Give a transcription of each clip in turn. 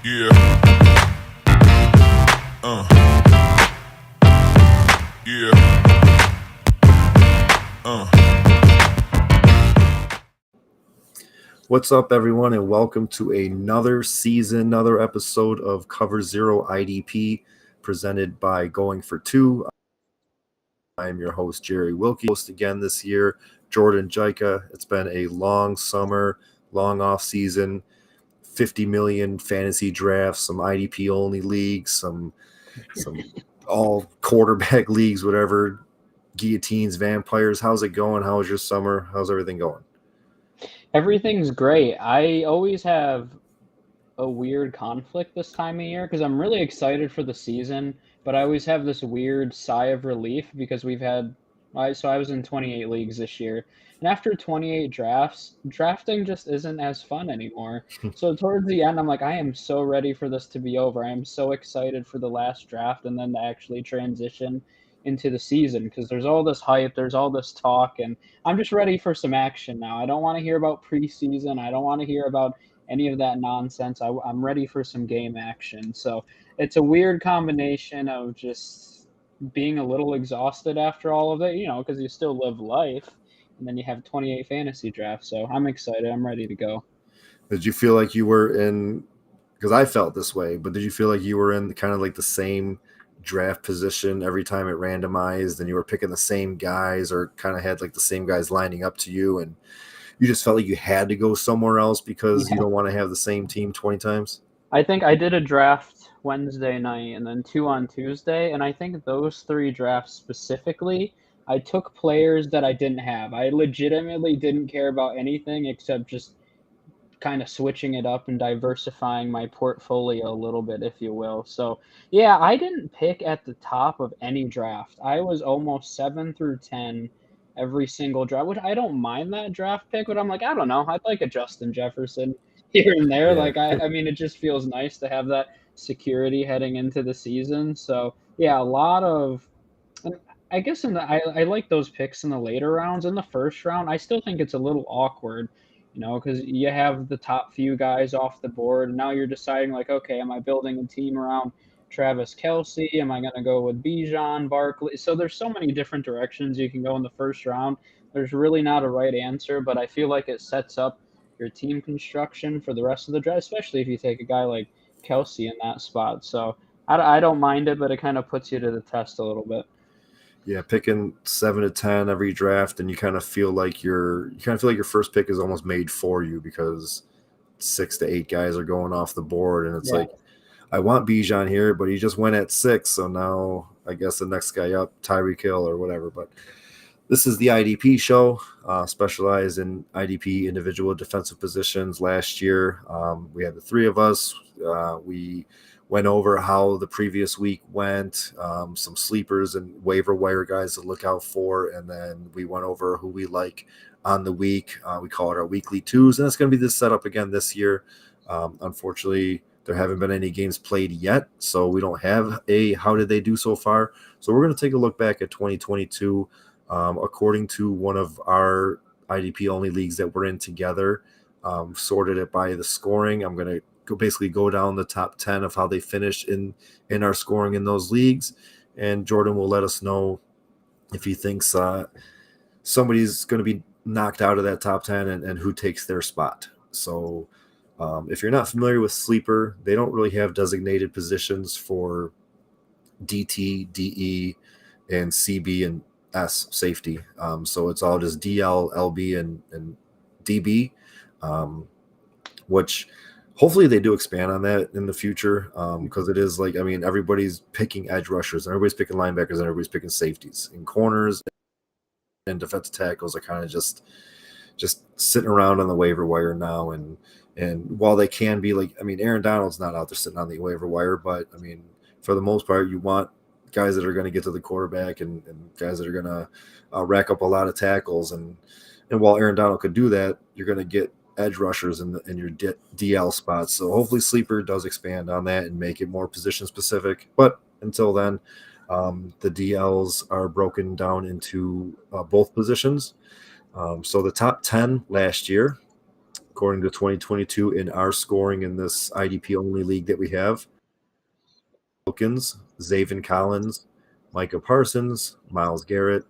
Yeah. Yeah. What's up, everyone, and welcome to another season, another episode of Cover Zero IDP, presented by Going for Two. I'm your host, Jerry Wilkie. Host again this year, Jordan Jaika. It's been a long summer, long off season, 50 million fantasy drafts, some IDP only leagues, some all quarterback leagues, whatever, guillotines, vampires. How's it going? How's your summer? How's everything going? Everything's great. I always have a weird conflict this time of year because I'm really excited for the season, but I always have this weird sigh of relief because so I was in 28 leagues this year. And after 28 drafts, drafting just isn't as fun anymore. So towards the end, I'm like, I am so ready for this to be over. I am so excited for the last draft and then to actually transition into the season because there's all this hype, there's all this talk, and I'm just ready for some action now. I don't want to hear about preseason. I don't want to hear about any of that nonsense. I'm ready for some game action. So it's a weird combination of just being a little exhausted after all of it, because you still live life, and then you have 28 fantasy drafts. So I'm excited. I'm ready to go. Did you feel like you were in, because I felt this way, but did you feel like you were in kind of like the same draft position every time it randomized and you were picking the same guys or kind of had like the same guys lining up to you and you just felt like you had to go somewhere else because you don't want to have the same team 20 times? I think I did a draft Wednesday night and then two on Tuesday, and I think those three drafts specifically, I took players that I didn't have. I legitimately didn't care about anything except just kind of switching it up and diversifying my portfolio a little bit, if you will. So, yeah, I didn't pick at the top of any draft. I was almost 7 through 10 every single draft, which I don't mind that draft pick, but I'm like, I don't know. I'd like a Justin Jefferson here and there. Yeah. Like, I mean, it just feels nice to have that security heading into the season. So, yeah, a lot of. I guess I like those picks in the later rounds. In the first round, I still think it's a little awkward, because you have the top few guys off the board. And now you're deciding, like, okay, am I building a team around Travis Kelce? Am I going to go with Bijan, Barkley? So there's so many different directions you can go in the first round. There's really not a right answer, but I feel like it sets up your team construction for the rest of the draft, especially if you take a guy like Kelce in that spot. So I don't mind it, but it kind of puts you to the test a little bit. Yeah, picking 7 to 10 every draft, and you kind of feel like your first pick is almost made for you because 6 to 8 guys are going off the board, and it's like, I want Bijan here, but he just went at 6, so now I guess the next guy up, Tyreek Hill or whatever. But this is the IDP show, specialized in IDP individual defensive positions. Last year, we had the three of us. We went over how the previous week went, some sleepers and waiver wire guys to look out for, and then we went over who we like on the week. We call it our weekly twos, and it's going to be this setup again this year. Unfortunately, there haven't been any games played yet, so we don't have a how did they do so far. So we're going to take a look back at 2022. According to one of our IDP only leagues that we're in together, sorted it by the scoring. I'm going to basically go down the top 10 of how they finished in our scoring in those leagues, and Jordan will let us know if he thinks somebody's going to be knocked out of that top 10 and who takes their spot. So if you're not familiar with Sleeper, they don't really have designated positions for DT, DE, and CB and S safety. So it's all just DL, LB, and DB, which hopefully they do expand on that in the future, because it is like, I mean, everybody's picking edge rushers, and everybody's picking linebackers, and everybody's picking safeties. And corners and defensive tackles are kind of just sitting around on the waiver wire now. And while they can be like, I mean, Aaron Donald's not out there sitting on the waiver wire, but I mean, for the most part, you want guys that are going to get to the quarterback and guys that are going to rack up a lot of tackles. And while Aaron Donald could do that, you're going to get edge rushers in your DL spots. So hopefully Sleeper does expand on that and make it more position specific. But until then, the DLs are broken down into both positions. So the top 10 last year, according to 2022 in our scoring in this IDP only league that we have. Wilkins, Zaven Collins, Micah Parsons, Myles Garrett,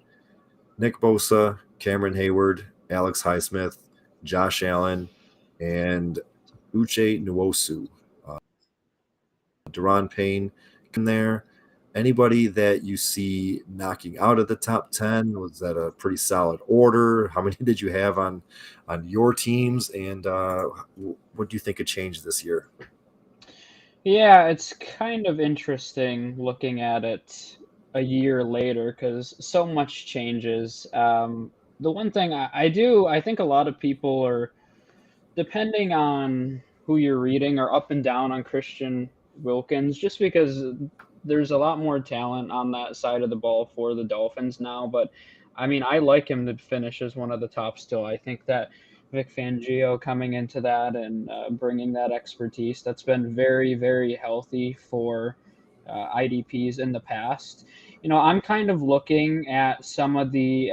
Nick Bosa, Cameron Hayward, Alex Highsmith, Josh Allen, and Uche Nwosu. Deron Payne in there. Anybody that you see knocking out of the top 10? Was that a pretty solid order? How many did you have on your teams? And what do you think could change this year? Yeah, it's kind of interesting looking at it a year later because so much changes. The one thing I think a lot of people are, depending on who you're reading, are up and down on Christian Wilkins just because there's a lot more talent on that side of the ball for the Dolphins now. But I mean, I like him to finish as one of the top still. I think that Vic Fangio coming into that and bringing that expertise, that's been very, very healthy for IDPs in the past. I'm kind of looking at some of the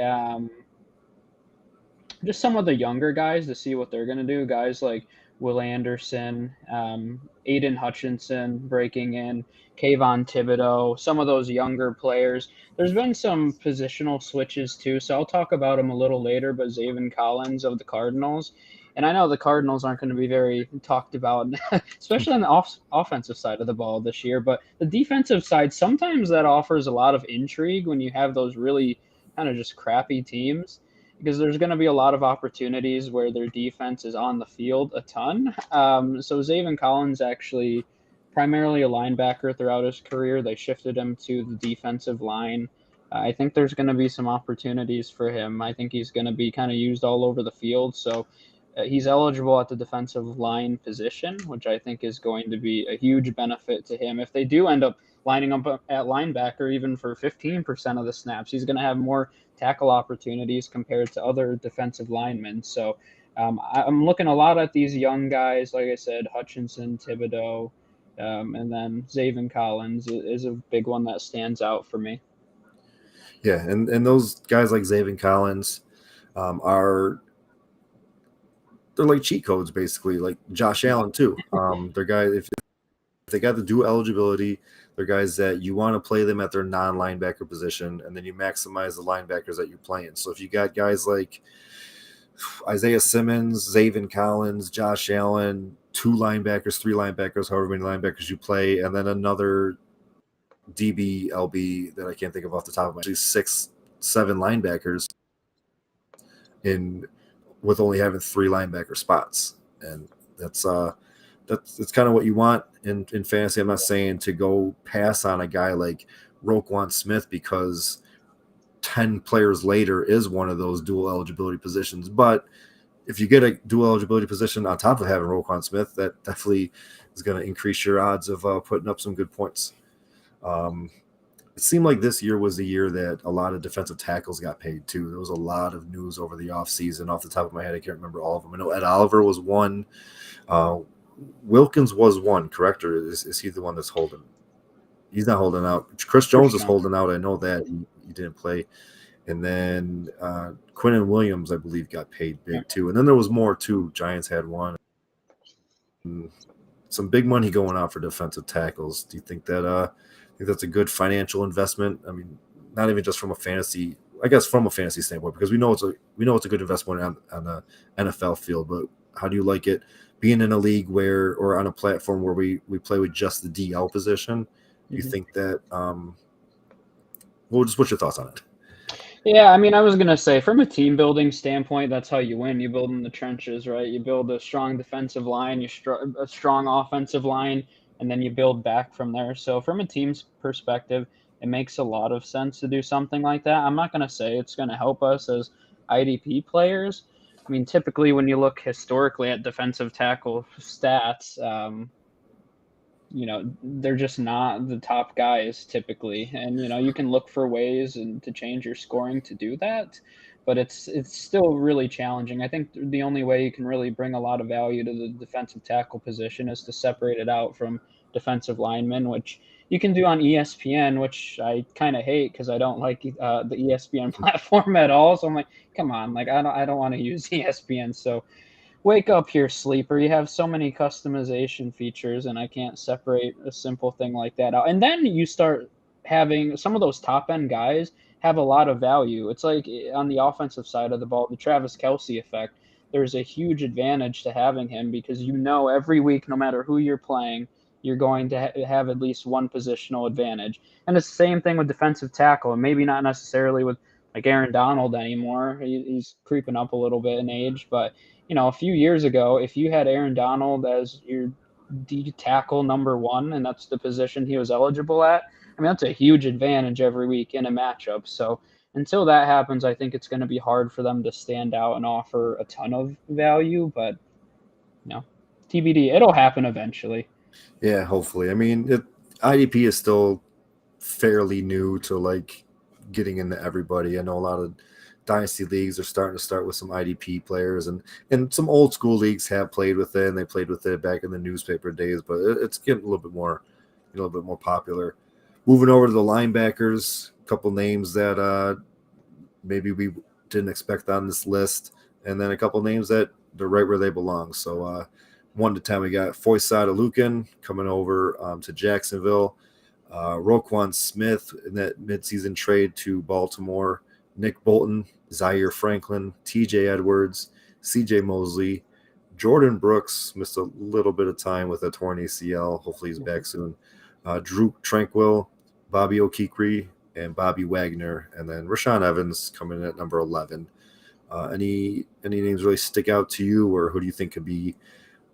just some of the younger guys to see what they're going to do. Guys like Will Anderson, Aiden Hutchinson breaking in, Kayvon Thibodeau, some of those younger players. There's been some positional switches too, so I'll talk about them a little later. But Zaven Collins of the Cardinals, and I know the Cardinals aren't going to be very talked about, especially on the offensive side of the ball this year. But the defensive side, sometimes that offers a lot of intrigue when you have those really kind of just crappy teams because there's going to be a lot of opportunities where their defense is on the field a ton. So Zaven Collins actually primarily a linebacker throughout his career. They shifted him to the defensive line. I think there's going to be some opportunities for him. I think he's going to be kind of used all over the field. So he's eligible at the defensive line position, which I think is going to be a huge benefit to him. If they do end up lining up at linebacker even for 15% of the snaps, he's going to have more tackle opportunities compared to other defensive linemen. So I'm looking a lot at these young guys, like I said, Hutchinson, Thibodeau, and then Zaven Collins is a big one that stands out for me. Yeah, and those guys like Zaven Collins are they're like cheat codes basically, like Josh Allen too. They're guys if they got the dual eligibility, they're guys that you want to play them at their non-linebacker position, and then you maximize the linebackers that you're playing. So if you got guys like Isaiah Simmons, Zaven Collins, Josh Allen, 2 linebackers, 3 linebackers, however many linebackers you play, and then another DB, that I can't think of off the top of my head, 6, 7 linebackers in with only having 3 linebacker spots, and that's kind of what you want in fantasy. I'm not saying to go pass on a guy like Roquan Smith because 10 players later is one of those dual eligibility positions, but if you get a dual eligibility position on top of having Roquan Smith, that definitely is going to increase your odds of putting up some good points. It seemed like this year was the year that a lot of defensive tackles got paid too. There was a lot of news over the offseason. Off the top of my head, I can't remember all of them. I know Ed Oliver was one. Wilkins was one, correct? Or is he the one that's holding? He's not holding out. Chris Jones is holding out. I know that he didn't play. And then Quinnen Williams, I believe, got paid big too. And then there was more too. Giants had one. Some big money going out for defensive tackles. Do you think that's a good financial investment? I mean, not even just from a fantasy, I guess from a fantasy standpoint, because we know it's a good investment on the NFL field. But how do you like it being in a league or on a platform where we play with just the DL position? Do you think that? What's your thoughts on it? Yeah, I mean, I was going to say, from a team building standpoint, that's how you win. You build in the trenches, right? You build a strong defensive line, a strong offensive line, and then you build back from there. So from a team's perspective, it makes a lot of sense to do something like that. I'm not going to say it's going to help us as IDP players. I mean, typically when you look historically at defensive tackle stats, they're just not the top guys typically. And, you can look for ways to change your scoring to do that, but it's still really challenging. I think the only way you can really bring a lot of value to the defensive tackle position is to separate it out from defensive linemen, which you can do on ESPN, which I kind of hate because I don't like the ESPN platform at all. So I'm like, come on, like I don't want to use ESPN. So wake up here, sleeper. You have so many customization features, and I can't separate a simple thing like that out. And then you start having some of those top end guys have a lot of value. It's like on the offensive side of the ball, the Travis Kelce effect. There's a huge advantage to having him because you know every week, no matter who you're playing, you're going to have at least one positional advantage. And it's the same thing with defensive tackle, and maybe not necessarily with like Aaron Donald anymore. He's creeping up a little bit in age, but a few years ago, if you had Aaron Donald as your D tackle number one, and that's the position he was eligible at, I mean, that's a huge advantage every week in a matchup. So until that happens, I think it's going to be hard for them to stand out and offer a ton of value, but TBD, it'll happen eventually. Yeah, hopefully. I mean, IDP is still fairly new to like getting into everybody. I know a lot of dynasty leagues are starting to start with some IDP players, and some old school leagues have played with it, and they played with it back in the newspaper days, but it's getting a little bit more popular. Moving over to the linebackers, a couple names that maybe we didn't expect on this list, and then a couple names that they're right where they belong. So 1 to 10, we got Foysad Alukin coming over to Jacksonville. Roquan Smith in that midseason trade to Baltimore, Nick Bolton, Zaire Franklin, TJ Edwards, CJ Mosley, Jordan Brooks missed a little bit of time with a torn ACL. Hopefully he's back soon. Drew Tranquil, Bobby O'Keefe, and Bobby Wagner, and then Rashaan Evans coming in at number 11. Any names really stick out to you, or who do you think could be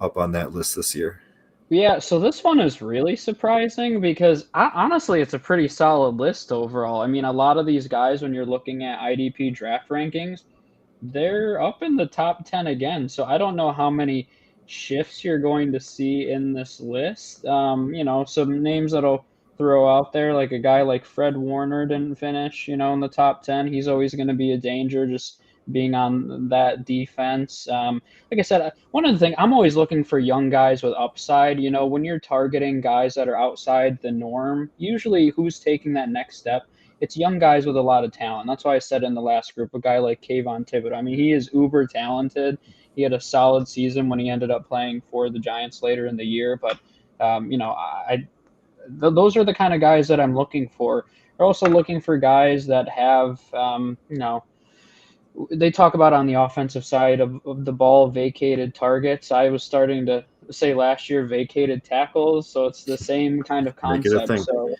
up on that list this year? Yeah, so this one is really surprising because honestly, it's a pretty solid list overall. I mean, a lot of these guys, when you're looking at IDP draft rankings, they're up in the top 10 again. So I don't know how many shifts you're going to see in this list. Some names that'll throw out there, like a guy like Fred Warner didn't finish, in the top 10. He's always going to be a danger just being on that defense. Like I said, one of the things I'm always looking for young guys with upside. When you're targeting guys that are outside the norm, usually who's taking that next step? It's young guys with a lot of talent. That's why I said in the last group, a guy like Kayvon Thibodeaux. I mean, he is uber talented. He had a solid season when he ended up playing for the Giants later in the year. But, those are the kind of guys that I'm looking for. We're also looking for guys that have, they talk about on the offensive side of the ball, vacated targets. I was starting to say last year vacated tackles, so it's the same kind of Make it a concept. thing. So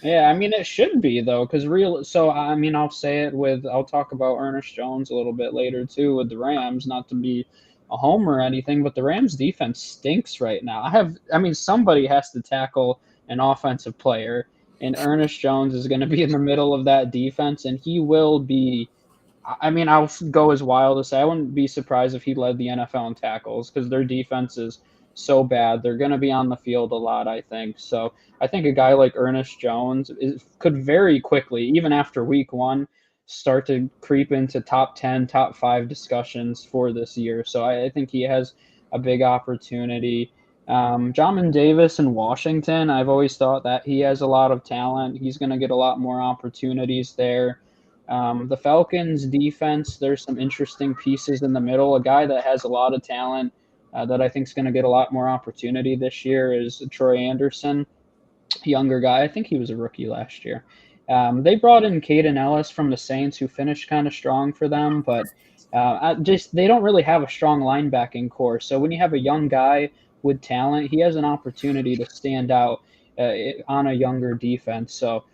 yeah, I mean it should be though, because I mean I'll talk about Ernest Jones a little bit later too with the Rams, not to be a homer or anything, but the Rams defense stinks right now. Somebody has to tackle an offensive player, and Ernest Jones is going to be in the middle of that defense, and he will be. I mean, I'll go as wild as say I wouldn't be surprised if he led the NFL in tackles because their defense is so bad. They're going to be on the field a lot, I think. So I think a guy like Ernest Jones could very quickly, even after week one, start to creep into top 10, top 5 discussions for this year. So I think he has a big opportunity. Jamin Davis in Washington, I've always thought that he has a lot of talent. He's going to get a lot more opportunities there. The Falcons defense, there's some interesting pieces in the middle. A guy that has a lot of talent that I think is going to get a lot more opportunity this year is Troy Anderson, younger guy. I think he was a rookie last year. They brought in Caden Ellis from the Saints, who finished kind of strong for them, but they don't really have a strong linebacking core. So when you have a young guy with talent, he has an opportunity to stand out on a younger defense. So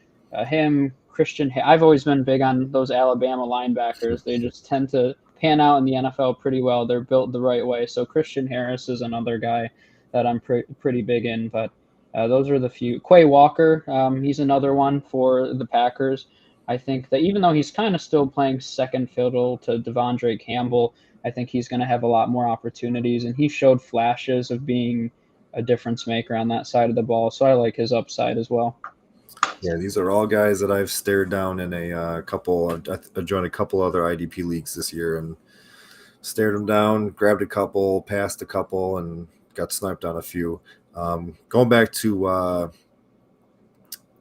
Christian. I've always been big on those Alabama linebackers. They just tend to pan out in the NFL pretty well. They're built the right way. So Christian Harris is another guy that I'm pretty big in. But those are the few. Quay Walker, he's another one for the Packers. I think that even though he's kind of still playing second fiddle to Devondre Campbell, I think he's going to have a lot more opportunities. And he showed flashes of being a difference maker on that side of the ball. So I like his upside as well. Yeah, these are all guys that I've stared down in a couple. I joined a couple other IDP leagues this year and stared them down, grabbed a couple, passed a couple, and got sniped on a few. Going back to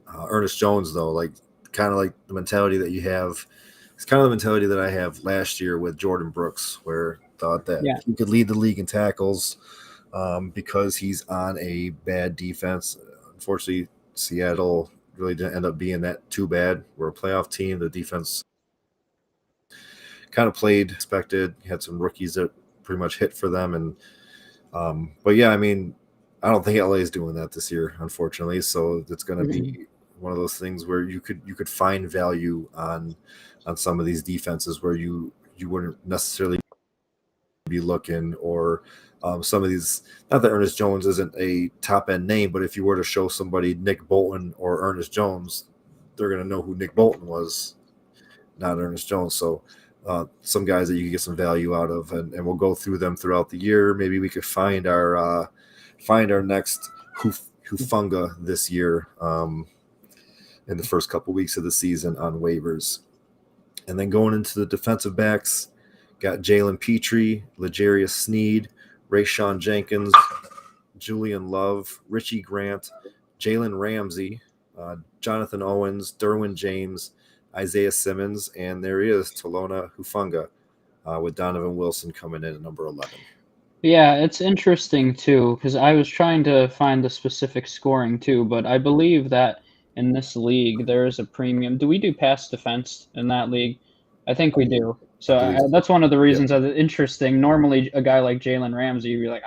Ernest Jones, though, like kind of like the mentality that you have, it's kind of the mentality that I have last year with Jordan Brooks, where thought that Yeah. he could lead the league in tackles because he's on a bad defense. Unfortunately, Seattle really didn't end up being that too bad. We're a playoff team. The defense kind of played expected. Had some rookies that pretty much hit for them, and but yeah, I mean, I don't think LA is doing that this year, unfortunately. So it's going to be one of those things where you could find value on some of these defenses where you wouldn't necessarily be looking, or some of these. Not that Ernest Jones isn't a top end name, but if you were to show somebody Nick Bolton or Ernest Jones, they're going to know who Nick Bolton was, not Ernest Jones. So some guys that you can get some value out of, and we'll go through them throughout the year. Maybe we could find our next Hufunga this year in the first couple weeks of the season on waivers. And then going into the defensive backs, got Jalen Petrie, L'Jarius Sneed, Rayshawn Jenkins, Julian Love, Richie Grant, Jalen Ramsey, Jonathan Owens, Derwin James, Isaiah Simmons, and there is Talona Hufunga with Donovan Wilson coming in at number 11. Yeah, it's interesting too, because I was trying to find the specific scoring too, but I believe that in this league there is a premium. Do we do pass defense in that league? I think we do. So that's one of the reasons that it's interesting. Normally, a guy like Jalen Ramsey, you'd be like,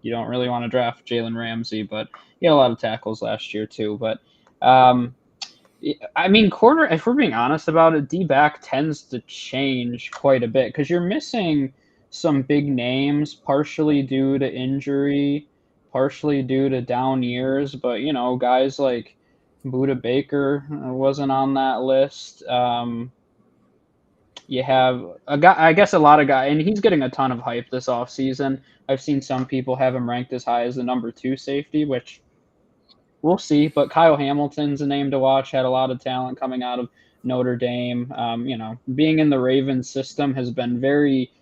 you don't really want to draft Jalen Ramsey, but he had a lot of tackles last year too. But I mean, corner, if we're being honest about it, D-back tends to change quite a bit because you're missing some big names, partially due to injury, partially due to down years. But, you know, guys like Buda Baker wasn't on that list. You have a guy, I guess a lot of guys, and he's getting a ton of hype this offseason. I've seen some people have him ranked as high as the number 2 safety, which we'll see. But Kyle Hamilton's a name to watch. Had a lot of talent coming out of Notre Dame. You know, being in the Ravens system has been very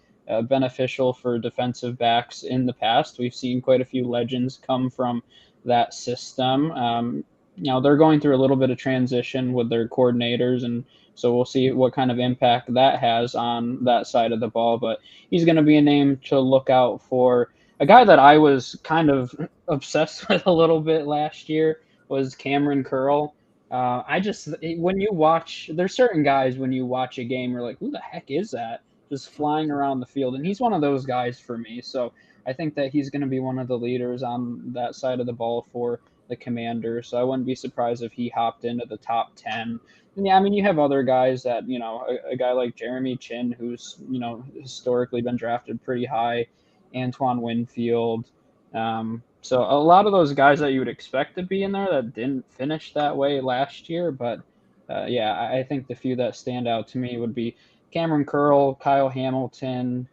beneficial for defensive backs in the past. We've seen quite a few legends come from that system. You know, they're going through a little bit of transition with their coordinators, and so we'll see what kind of impact that has on that side of the ball. But he's going to be a name to look out for. A guy that I was kind of obsessed with a little bit last year was Cameron Curl. When you watch, there's certain guys when you watch a game, you're like, who the heck is that? Just flying around the field. And he's one of those guys for me. So I think that he's going to be one of the leaders on that side of the ball for the Commanders. So I wouldn't be surprised if he hopped into the top 10. And yeah, I mean, you have other guys that, you know, a guy like Jeremy Chin, who's, you know, historically been drafted pretty high, Antoine Winfield. So a lot of those guys that you would expect to be in there that didn't finish that way last year. But yeah, I think the few that stand out to me would be Cameron Curl, Kyle Hamilton.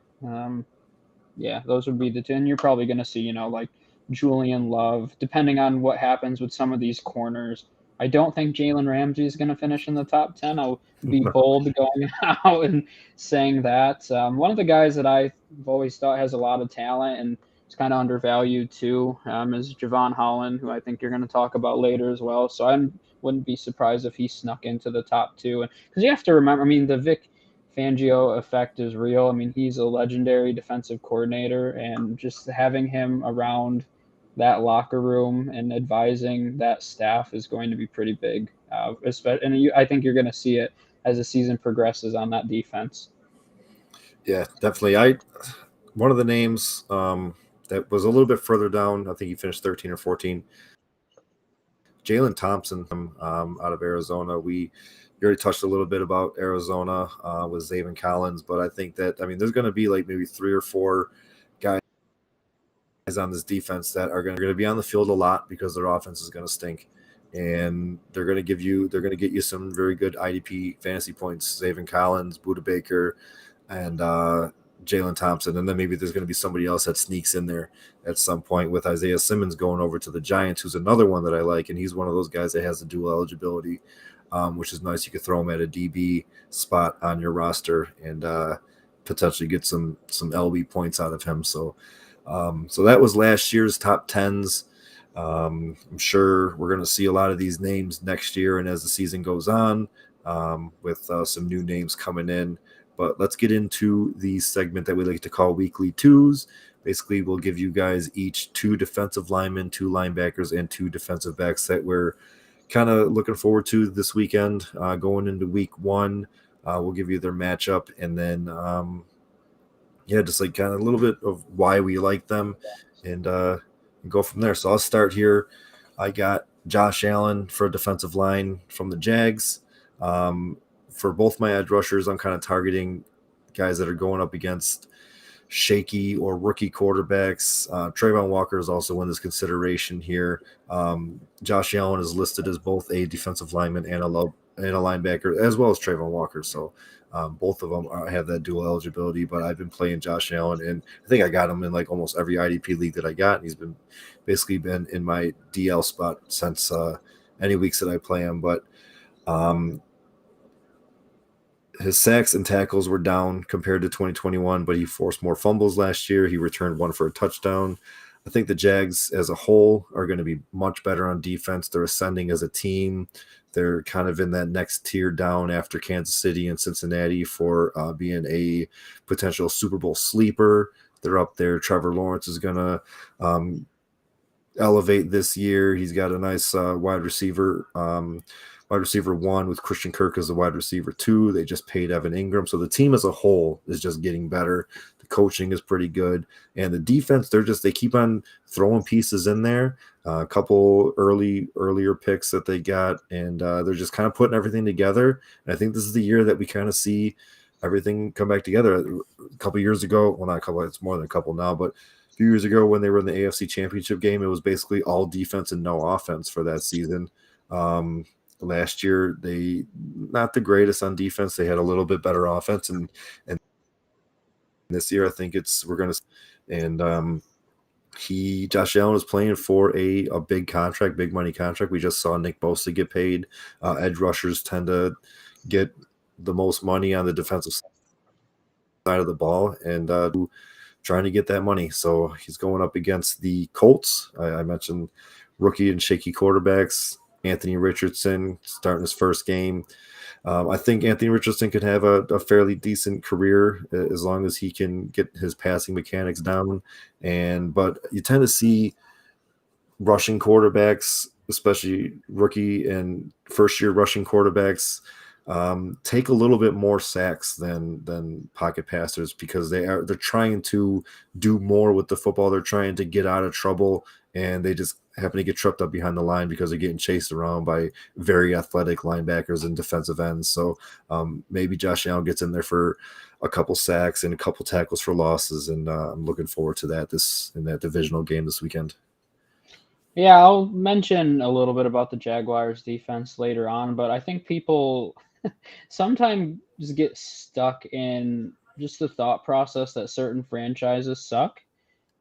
Yeah, those would be the two. And you're probably going to see, you know, like Julian Love, depending on what happens with some of these corners. I don't think Jalen Ramsey is going to finish in the top 10. I'll be bold going out and saying that. One of the guys that I've always thought has a lot of talent and is kind of undervalued too is Javon Holland, who I think you're going to talk about later as well. So I wouldn't be surprised if he snuck into the top 2. Because you have to remember, I mean, the Vic Fangio effect is real. I mean, he's a legendary defensive coordinator, and just having him around that locker room and advising that staff is going to be pretty big. And I think you're going to see it as the season progresses on that defense. Yeah, definitely. One of the names that was a little bit further down, I think he finished 13 or 14. Jalen Thompson out of Arizona. We already touched a little bit about Arizona with Zaven Collins, but I think that, I mean, there's going to be like maybe 3 or 4 guys on this defense that are going to be on the field a lot because their offense is going to stink, and they're going to get you some very good IDP fantasy points. Zaven Collins, Buda Baker, and Jalen Thompson, and then maybe there's going to be somebody else that sneaks in there at some point with Isaiah Simmons going over to the Giants, who's another one that I like, and he's one of those guys that has the dual eligibility, which is nice. You could throw him at a DB spot on your roster and potentially get some LB points out of him. So that was last year's top 10s. I'm sure we're going to see a lot of these names next year and as the season goes on, with some new names coming in. But let's get into the segment that we like to call Weekly Twos. Basically, we'll give you guys each 2 defensive linemen, 2 linebackers, and 2 defensive backs that we're kind of looking forward to this weekend. Going into week 1, we'll give you their matchup, and then just like kind of a little bit of why we like them, and go from there. So I'll start here. I got Josh Allen for defensive line from the Jags. For both my edge rushers, I'm kind of targeting guys that are going up against shaky or rookie quarterbacks. Trayvon Walker is also in this consideration here. Josh Allen is listed as both a defensive lineman and a linebacker, as well as Trayvon Walker. So both of them have that dual eligibility, but I've been playing Josh Allen, and I think I got him in like almost every IDP league that I got. And he's basically been in my DL spot since any weeks that I play him. But his sacks and tackles were down compared to 2021, but he forced more fumbles last year. He returned 1 for a touchdown. I think the Jags as a whole are going to be much better on defense. They're ascending as a team. They're kind of in that next tier down after Kansas City and Cincinnati for being a potential Super Bowl sleeper. They're up there. Trevor Lawrence is going to elevate this year. He's got a nice wide receiver 1 with Christian Kirk as the wide receiver 2. They just paid Evan Ingram. So the team as a whole is just getting better. The coaching is pretty good. And the defense, they keep on throwing pieces in there. A couple earlier picks that they got, and they're just kind of putting everything together. And I think this is the year that we kind of see everything come back together. A couple years ago, well, not a couple, it's more than a couple now, but a few years ago when they were in the AFC Championship game, it was basically all defense and no offense for that season. Last year, they not the greatest on defense. They had a little bit better offense, and this year I think we're gonna. And Josh Allen is playing for a big contract, big money contract. We just saw Nick Bosa get paid. Edge rushers tend to get the most money on the defensive side of the ball, and trying to get that money. So he's going up against the Colts. I mentioned rookie and shaky quarterbacks. Anthony Richardson starting his first game. I think Anthony Richardson could have a fairly decent career as long as he can get his passing mechanics down. But you tend to see rushing quarterbacks, especially rookie and first-year rushing quarterbacks, take a little bit more sacks than pocket passers because they're trying to do more with the football. They're trying to get out of trouble, and they just happen to get tripped up behind the line because they're getting chased around by very athletic linebackers and defensive ends. So maybe Josh Allen gets in there for a couple sacks and a couple tackles for losses, and I'm looking forward to that in that divisional game this weekend. Yeah, I'll mention a little bit about the Jaguars defense later on, but I think people sometimes get stuck in just the thought process that certain franchises suck.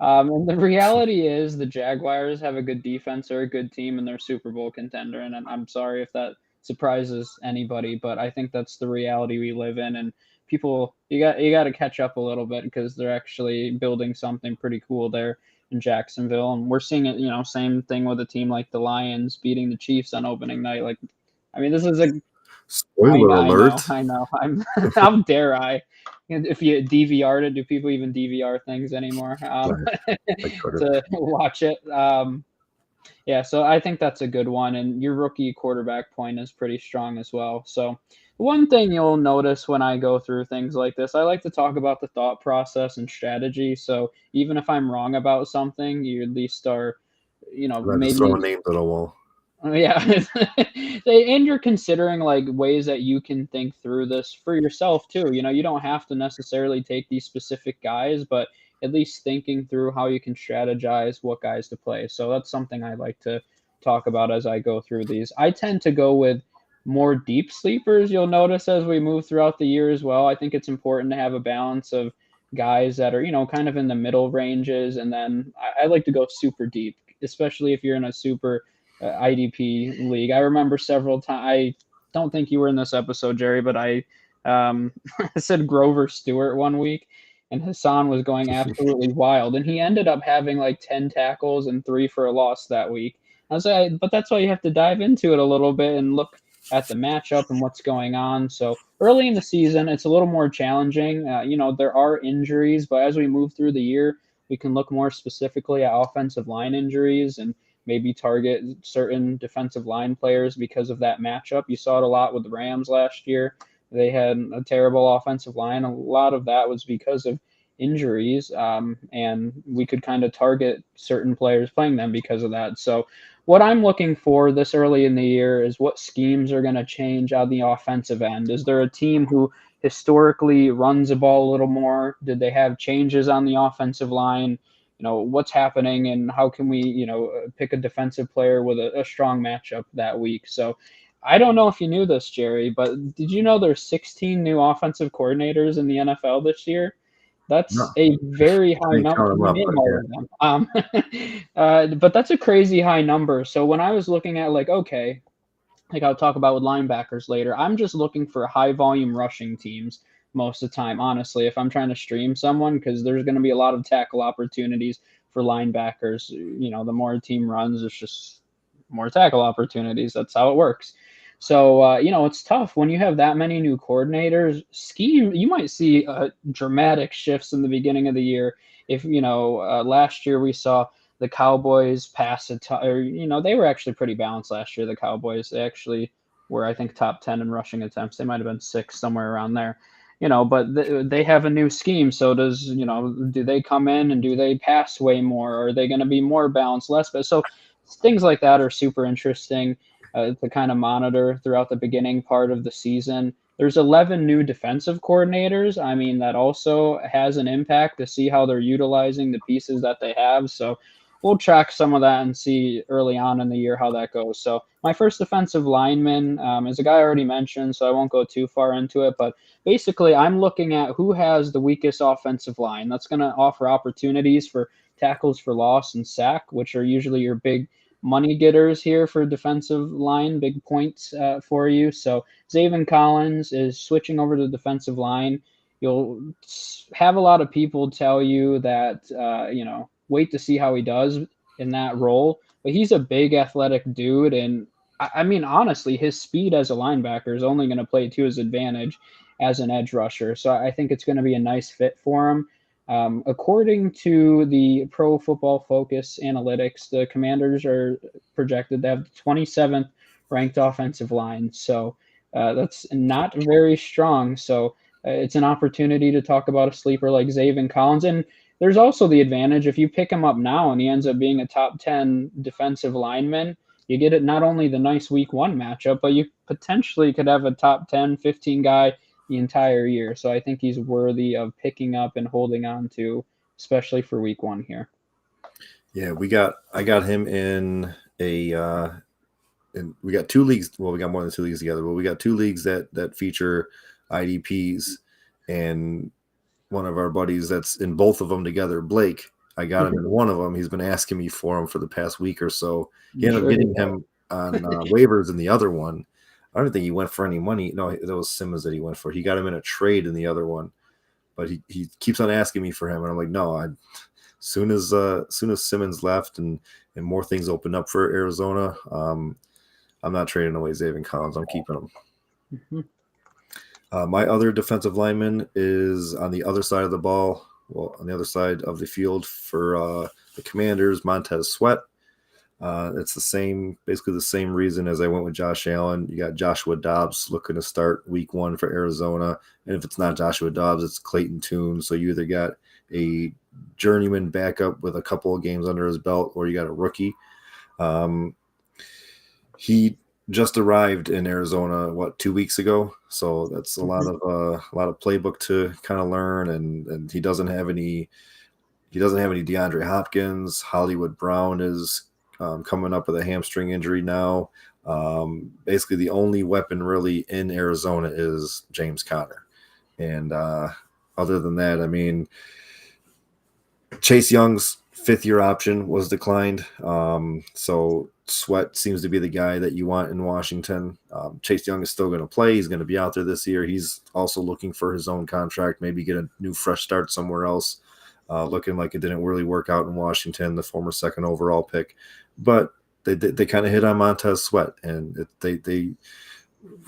And the reality is the Jaguars have a good defense, they're a good team, and they're a Super Bowl contender. And I'm sorry if that surprises anybody, but I think that's the reality we live in. And people, you got to catch up a little bit because they're actually building something pretty cool there in Jacksonville. And we're seeing it, same thing with a team like the Lions beating the Chiefs on opening night. Like, I mean, this is a spoiler alert. I know. How dare I? If you DVR'd it, do people even DVR things anymore to watch it? Yeah, so I think that's a good one. And your rookie quarterback point is pretty strong as well. So one thing you'll notice when I go through things like this, I like to talk about the thought process and strategy. So even if I'm wrong about something, you at least are, maybe throwing names at a wall. Yeah. And you're considering like ways that you can think through this for yourself too. You don't have to necessarily take these specific guys, but at least thinking through how you can strategize what guys to play. So that's something I like to talk about as I go through these. I tend to go with more deep sleepers, you'll notice as we move throughout the year as well. I think it's important to have a balance of guys that are, kind of in the middle ranges. And then I like to go super deep, especially if you're in a super IDP league. I remember several times. I don't think you were in this episode, Jerry, but I said Grover Stewart one week, and Hassan was going absolutely wild, and he ended up having like 10 tackles and 3 for a loss that week. I was like, but that's why you have to dive into it a little bit and look at the matchup and what's going on. So early in the season, it's a little more challenging. There are injuries, but as we move through the year, we can look more specifically at offensive line injuries and maybe target certain defensive line players because of that matchup. You saw it a lot with the Rams last year. They had a terrible offensive line. A lot of that was because of injuries, and we could kind of target certain players playing them because of that. So, what I'm looking for this early in the year is what schemes are going to change on the offensive end. Is there a team who historically runs the ball a little more? Did they have changes on the offensive line? What's happening and how can we pick a defensive player with a strong matchup that week. So I don't know if you knew this, Jerry, but did you know there's 16 new offensive coordinators in the NFL this year? That's No, a very I high didn't number. count them You up, name but all yeah. of them. But that's a crazy high number. So when I was looking at like, okay, like I'll talk about with linebackers later. I'm just looking for high volume rushing teams most of the time, honestly, if I'm trying to stream someone, because there's going to be a lot of tackle opportunities for linebackers. The more a team runs, it's just more tackle opportunities. That's how it works. So, it's tough when you have that many new coordinators. Scheme, you might see dramatic shifts in the beginning of the year. If, last year we saw the Cowboys pass a ton, or they were actually pretty balanced last year. The Cowboys, they actually were, I think, top 10 in rushing attempts. They might have been six, somewhere around there. But they have a new scheme. So do they come in and do they pass way more? Are they going to be more balanced, less? But so things like that are super interesting to kind of monitor throughout the beginning part of the season. There's 11 new defensive coordinators. I mean, that also has an impact to see how they're utilizing the pieces that they have. So we'll track some of that and see early on in the year how that goes. So my first defensive lineman is a guy I already mentioned, so I won't go too far into it. But basically, I'm looking at who has the weakest offensive line. That's going to offer opportunities for tackles for loss and sack, which are usually your big money getters here for defensive line, big points for you. So Zaven Collins is switching over to the defensive line. You'll have a lot of people tell you that, wait to see how he does in that role. But he's a big athletic dude. And I mean, honestly, his speed as a linebacker is only going to play to his advantage as an edge rusher. So I think it's going to be a nice fit for him. According to the Pro Football Focus analytics, the Commanders are projected to have the 27th ranked offensive line. So that's not very strong. So it's an opportunity to talk about a sleeper like Zaven Collins. And there's also the advantage if you pick him up now and he ends up being a top 10 defensive lineman, you get it not only the nice week one matchup, but you potentially could have a top 10, 15 guy the entire year. So I think he's worthy of picking up and holding on to, especially for week one here. Yeah, I got him in a and we got two leagues. Well, we got more than two leagues together, but we got two leagues that feature IDPs, and one of our buddies that's in both of them together, Blake. I got him in one of them. He's been asking me for him for the past week or so. He ended up getting him on waivers in the other one. I don't think he went for any money. No, that was Simmons that he went for. He got him in a trade in the other one, but he keeps on asking me for him, and I'm like, no. Soon as Simmons left and more things opened up for Arizona, I'm not trading away Zaven Collins. I'm keeping him. Mm-hmm. My other defensive lineman is on the other side of the ball. Well, on the other side of the field for the Commanders, Montez Sweat. It's basically the same reason as I went with Josh Allen. You got Joshua Dobbs looking to start week one for Arizona. And if it's not Joshua Dobbs, it's Clayton Tune. So you either got a journeyman backup with a couple of games under his belt, or you got a rookie. He just arrived in Arizona 2 weeks ago, so that's a lot of playbook to kind of learn, and he doesn't have any DeAndre Hopkins. Hollywood Brown is coming up with a hamstring injury now. Basically, the only weapon really in Arizona is James Conner, and other than that, I mean, Chase Young's fifth-year option was declined, so Sweat seems to be the guy that you want in Washington. Chase Young is still going to play. He's going to be out there this year. He's also looking for his own contract, maybe get a new fresh start somewhere else. Looking like it didn't really work out in Washington, the former second overall pick. But they kind of hit on Montez Sweat, and they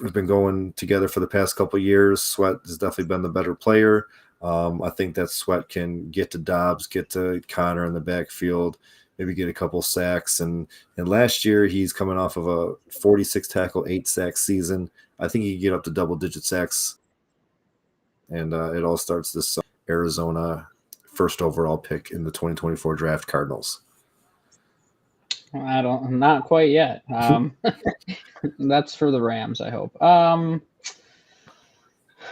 have been going together for the past couple of years. Sweat has definitely been the better player. I think that Sweat can get to Dobbs, get to Connor in the backfield, maybe get a couple sacks. And last year he's coming off of a 46 tackle, 8 sack season. I think he can get up to double digit sacks. And it all starts this Arizona first overall pick in the 2024 draft, Cardinals. Not quite yet. That's for the Rams, I hope.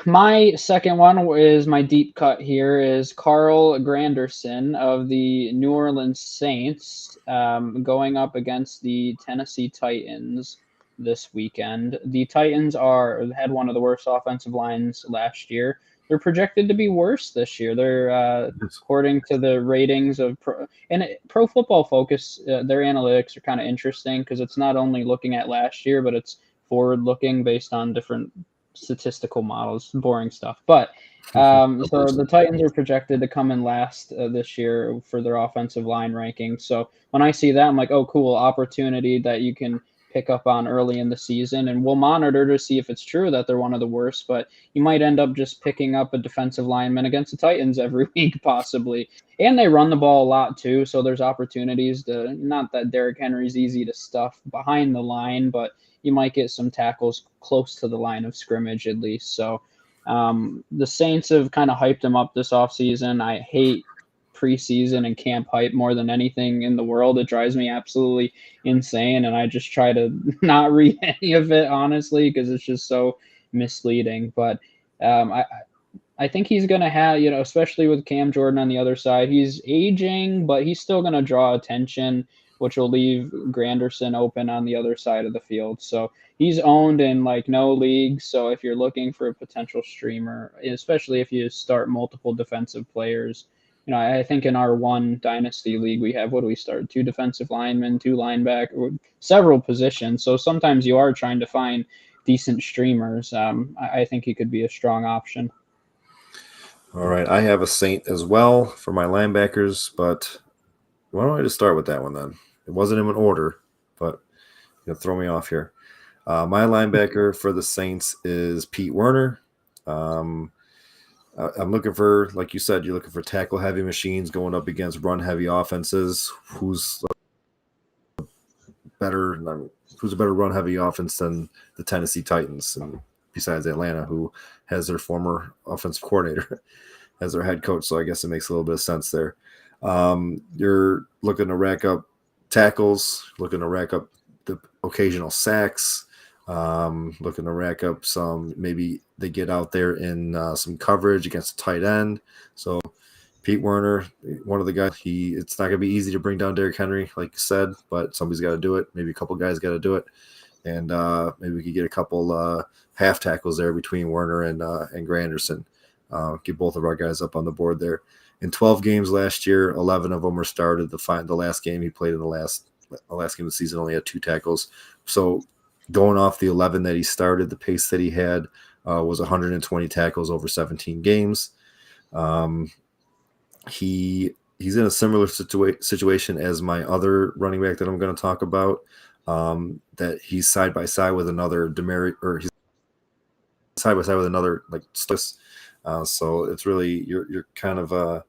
My second one is my deep cut here is Carl Granderson of the New Orleans Saints going up against the Tennessee Titans this weekend. The Titans had one of the worst offensive lines last year. They're projected to be worse this year. They're according to the ratings of Pro Football Focus. Their analytics are kind of interesting because it's not only looking at last year, but it's forward looking based on different statistical models, boring stuff. But so the Titans are projected to come in last this year for their offensive line ranking. So when I see that, I'm like, oh, cool, opportunity that you can pick up on early in the season, and we'll monitor to see if it's true that they're one of the worst. But you might end up just picking up a defensive lineman against the Titans every week, possibly. And they run the ball a lot too, so there's opportunities to. Not that Derrick Henry's easy to stuff behind the line, but you might get some tackles close to the line of scrimmage at least. So the Saints have kind of hyped him up this offseason. I hate preseason and camp hype more than anything in the world. It drives me absolutely insane, and I just try to not read any of it, honestly, because it's just so misleading. But I think he's going to have, especially with Cam Jordan on the other side, he's aging, but he's still going to draw attention, which will leave Granderson open on the other side of the field. So he's owned in like no leagues. So if you're looking for a potential streamer, especially if you start multiple defensive players, I think in our one dynasty league, we have, what do we start? 2 defensive linemen, 2 linebackers, several positions. So sometimes you are trying to find decent streamers. I think he could be a strong option. All right. I have a Saint as well for my linebackers, but why don't I just start with that one then? It wasn't in an order, but throw me off here. My linebacker for the Saints is Pete Werner. I'm looking for, like you said, you're looking for tackle-heavy machines going up against run-heavy offenses. Who's a better run-heavy offense than the Tennessee Titans, and besides Atlanta, who has their former offensive coordinator as their head coach? So I guess it makes a little bit of sense there. You're looking to rack up tackles, looking to rack up the occasional sacks, looking to rack up some, maybe they get out there in some coverage against a tight end. So Pete Werner, one of the guys, it's not going to be easy to bring down Derrick Henry, like you said, but somebody's got to do it. Maybe a couple guys got to do it. And maybe we could get a couple half tackles there between Werner and Granderson. Get both of our guys up on the board there. In 12 games last year, 11 of them were started. The last game he played in the last game of the season only had 2 tackles. So going off the 11 that he started, the pace that he had was 120 tackles over 17 games. He's in a similar situation as my other running back that I'm going to talk about. That he's side by side with another he's side by side with another like Sliss. So it's really you're kind of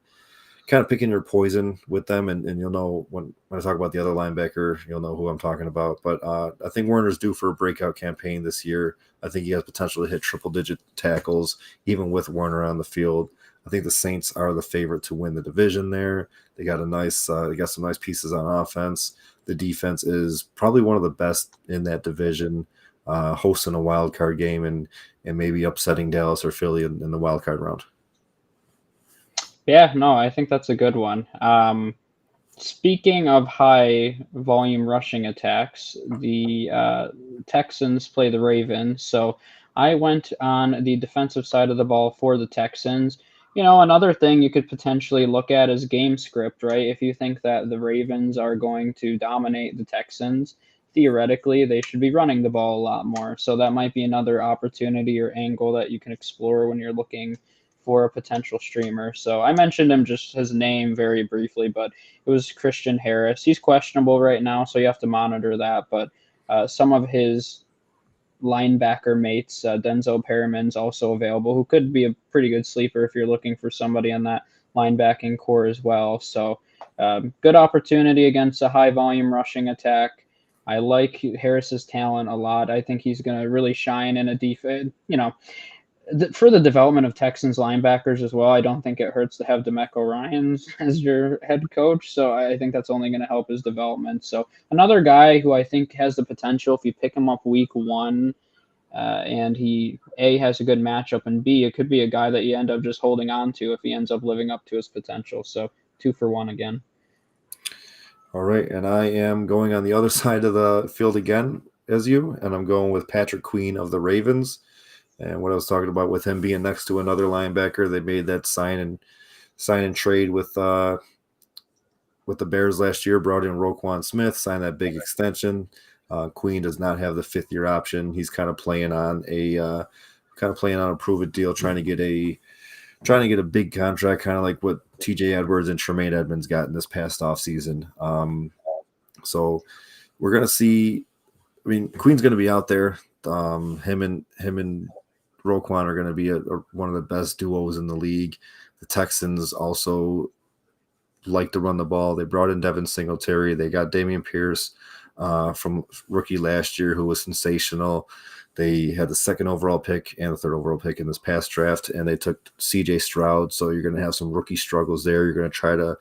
picking your poison with them, and you'll know when I talk about the other linebacker, you'll know who I'm talking about. But I think Werner's due for a breakout campaign this year. I think he has potential to hit triple-digit tackles, even with Werner on the field. I think the Saints are the favorite to win the division there. They got some nice pieces on offense. The defense is probably one of the best in that division, hosting a wild card game and maybe upsetting Dallas or Philly in the wild card round. Yeah, no, I think that's a good one. Speaking of high volume rushing attacks, the Texans play the Ravens. So I went on the defensive side of the ball for the Texans. Another thing you could potentially look at is game script, right? If you think that the Ravens are going to dominate the Texans, theoretically, they should be running the ball a lot more. So that might be another opportunity or angle that you can explore when you're looking for a potential streamer. So I mentioned him, just his name very briefly, but it was Christian Harris. He's questionable right now, so you have to monitor that. But some of his linebacker mates. Denzel Perriman's also available, who could be a pretty good sleeper if you're looking for somebody on that linebacking core as well. So good opportunity against a high volume rushing attack. I like Harris's talent a lot. I think he's going to really shine in a defense, for the development of Texans linebackers as well. I don't think it hurts to have DeMeco Ryans as your head coach. So I think that's only going to help his development. So another guy who I think has the potential, if you pick him up week one, and he A, has a good matchup, and B, it could be a guy that you end up just holding on to if he ends up living up to his potential. So 2-for-1 again. All right, and I am going on the other side of the field again as you, and I'm going with Patrick Queen of the Ravens. And what I was talking about with him being next to another linebacker, they made that sign and trade with the Bears last year, brought in Roquan Smith, signed that big extension. Queen does not have the 5th-year option. He's kind of playing on a prove-it deal, trying to get a big contract, kind of like what T.J. Edwards and Tremaine Edmonds got in this past offseason. So we're gonna see. I mean, Queen's gonna be out there. Him and Roquan are gonna be one of the best duos in the league. The Texans also like to run the ball. They brought in Devin Singletary. They got Dameon Pierce from rookie last year, who was sensational. They had the 2nd overall pick and the 3rd overall pick in this past draft, and they took C.J. Stroud. So you're going to have some rookie struggles there. You're going to try to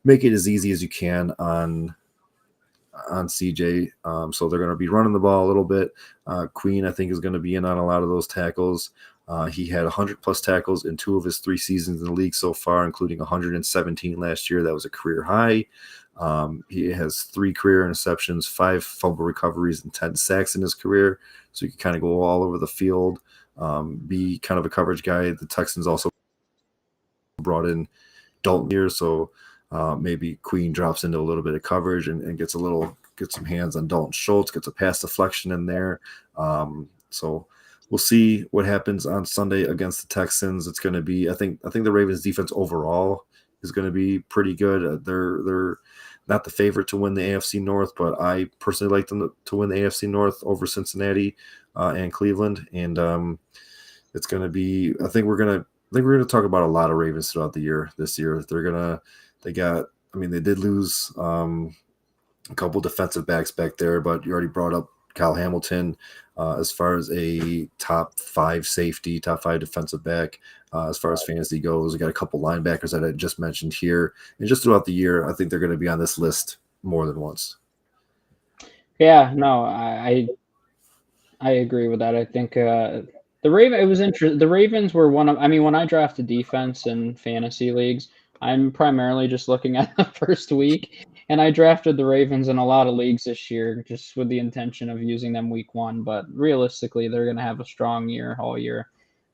make it as easy as you can on C.J. So they're going to be running the ball a little bit. Queen, I think, is going to be in on a lot of those tackles. He had 100-plus tackles in 2 of his 3 seasons in the league so far, including 117 last year. That was a career high. He has 3 career interceptions, 5 fumble recoveries, and 10 sacks in his career. So he can kind of go all over the field, be kind of a coverage guy. The Texans also brought in Dalton here, so maybe Queen drops into a little bit of coverage and gets some hands on Dalton Schultz, gets a pass deflection in there. So we'll see what happens on Sunday against the Texans. It's going to be, I think the Ravens defense overall is going to be pretty good. They're not the favorite to win the AFC North, but I personally like them to win the AFC North over Cincinnati and Cleveland. And it's going to be, I think we're going to talk about a lot of Ravens throughout the year this year. They did lose a couple defensive backs back there, but you already brought up Kyle Hamilton as far as a top 5 safety, top 5 defensive back. As far as fantasy goes, we got a couple linebackers that I just mentioned here. And just throughout the year, I think they're going to be on this list more than once. Yeah, no, I agree with that. I think the Ravens were when I drafted defense in fantasy leagues, I'm primarily just looking at the first week, and I drafted the Ravens in a lot of leagues this year just with the intention of using them week 1. But realistically, they're going to have a strong year all year.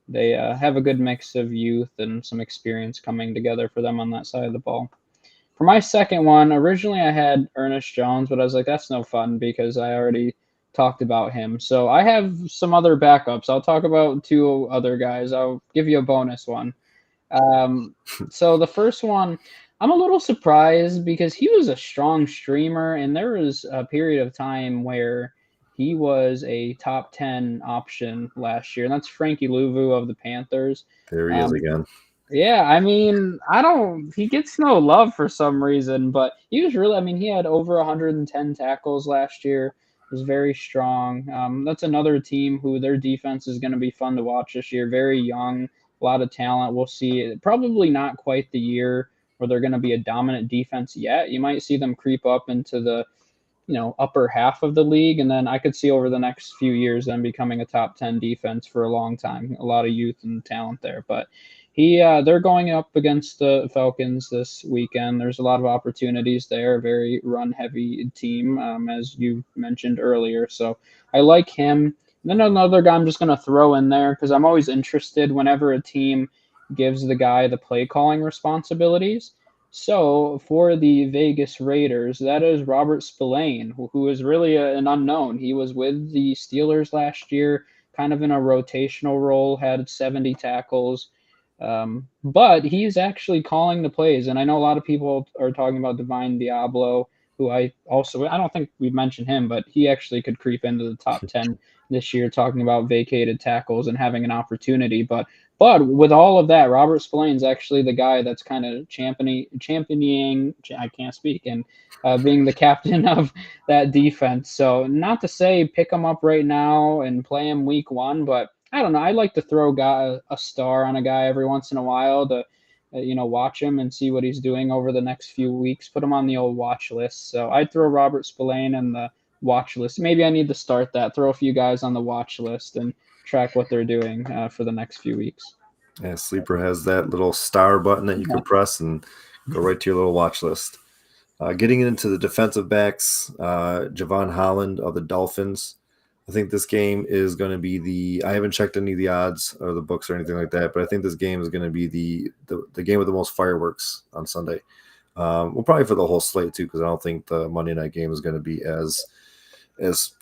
They have a good mix of youth and some experience coming together for them on that side of the ball. For my second one, originally I had Ernest Jones, but I was like, that's no fun because I already talked about him. So I have some other backups. I'll talk about 2 other guys. I'll give you a bonus one. So the first one, I'm a little surprised because he was a strong streamer, and there was a period of time where he was a top 10 option last year, and that's Frankie Louvu of the Panthers. There he is again. Yeah, I mean, he gets no love for some reason, but he was really, he had over 110 tackles last year. Was very strong. That's another team who their defense is going to be fun to watch this year. Very young, a lot of talent. We'll see. Probably not quite the year where they're going to be a dominant defense yet. You might see them creep up into the upper half of the league, and then I could see over the next few years them becoming a top 10 defense for a long time. A lot of youth and talent there, but they're going up against the Falcons this weekend. There's a lot of opportunities there. Very run-heavy team, as you mentioned earlier. So I like him. And then another guy I'm just going to throw in there because I'm always interested whenever a team gives the guy the play calling responsibilities. So for the Vegas Raiders, that is Robert Spillane, who is really an unknown. He was with the Steelers last year, kind of in a rotational role, had 70 tackles. But he's actually calling the plays. And I know a lot of people are talking about Divine Diablo, who I don't think we've mentioned him, but he actually could creep into the top 10 this year, talking about vacated tackles and having an opportunity. But with all of that, Robert Spillane's actually the guy that's kind of championing. I can't speak, and being the captain of that defense. So not to say pick him up right now and play him week 1, but I don't know. I like to throw a star on a guy every once in a while to watch him and see what he's doing over the next few weeks. Put him on the old watch list. So I'd throw Robert Spillane in the watch list. Maybe I need to start that. Throw a few guys on the watch list and track what they're doing for the next few weeks. Yeah, Sleeper has that little star button that you can press and go right to your little watch list. Getting into the defensive backs, Javon Holland of the Dolphins. I think this game is going to be I haven't checked any of the odds or the books or anything like that, but I think this game is going to be the game with the most fireworks on Sunday. Well, probably for the whole slate too, because I don't think the Monday night game is going to be as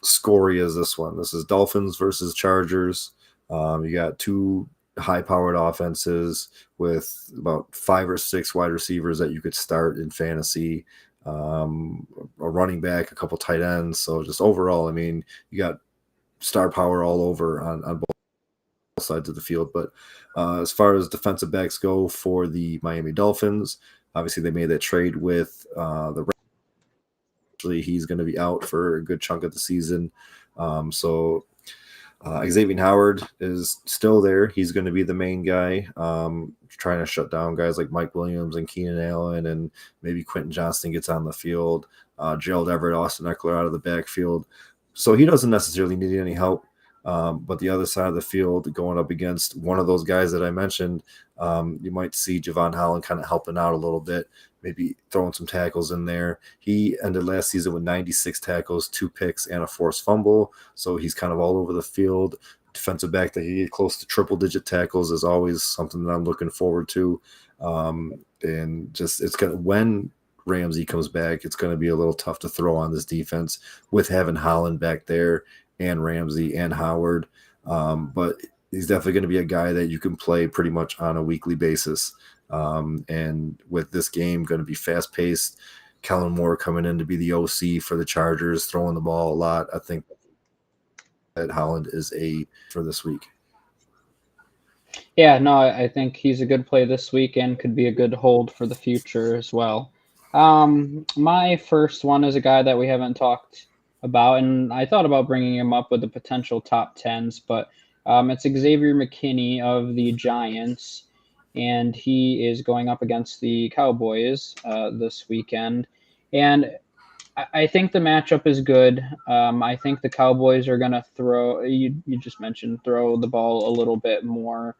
scory as this one. This is Dolphins versus Chargers. You got two high-powered offenses with about 5 or 6 wide receivers that you could start in fantasy, a running back, a couple tight ends. So just overall, I mean, you got star power all over on both sides of the field. But as far as defensive backs go for the Miami Dolphins, obviously they made that trade with the he's going to be out for a good chunk of the season. So Xavier Howard is still there. He's going to be the main guy, trying to shut down guys like Mike Williams and Keenan Allen, and maybe Quentin Johnston gets on the field. Gerald Everett, Austin Eckler out of the backfield. So he doesn't necessarily need any help. But the other side of the field, going up against one of those guys that I mentioned, you might see Javon Holland kind of helping out a little bit, maybe throwing some tackles in there. He ended last season with 96 tackles, 2 picks, and a forced fumble. So he's kind of all over the field. Defensive back that he get close to triple-digit tackles is always something that I'm looking forward to. And just it's going to, when Ramsey comes back, it's going to be a little tough to throw on this defense with having Holland back there and Ramsey and Howard. But he's definitely going to be a guy that you can play pretty much on a weekly basis. And with this game going to be fast-paced, Kellen Moore coming in to be the OC for the Chargers, throwing the ball a lot. I think that Holland is for this week. Yeah, no, I think he's a good play this week and could be a good hold for the future as well. My first one is a guy that we haven't talked about, and I thought about bringing him up with the potential top 10s, but it's Xavier McKinney of the Giants, and he is going up against the Cowboys this weekend. And I think the matchup is good. I think the Cowboys are going to throw, you just mentioned, throw the ball a little bit more,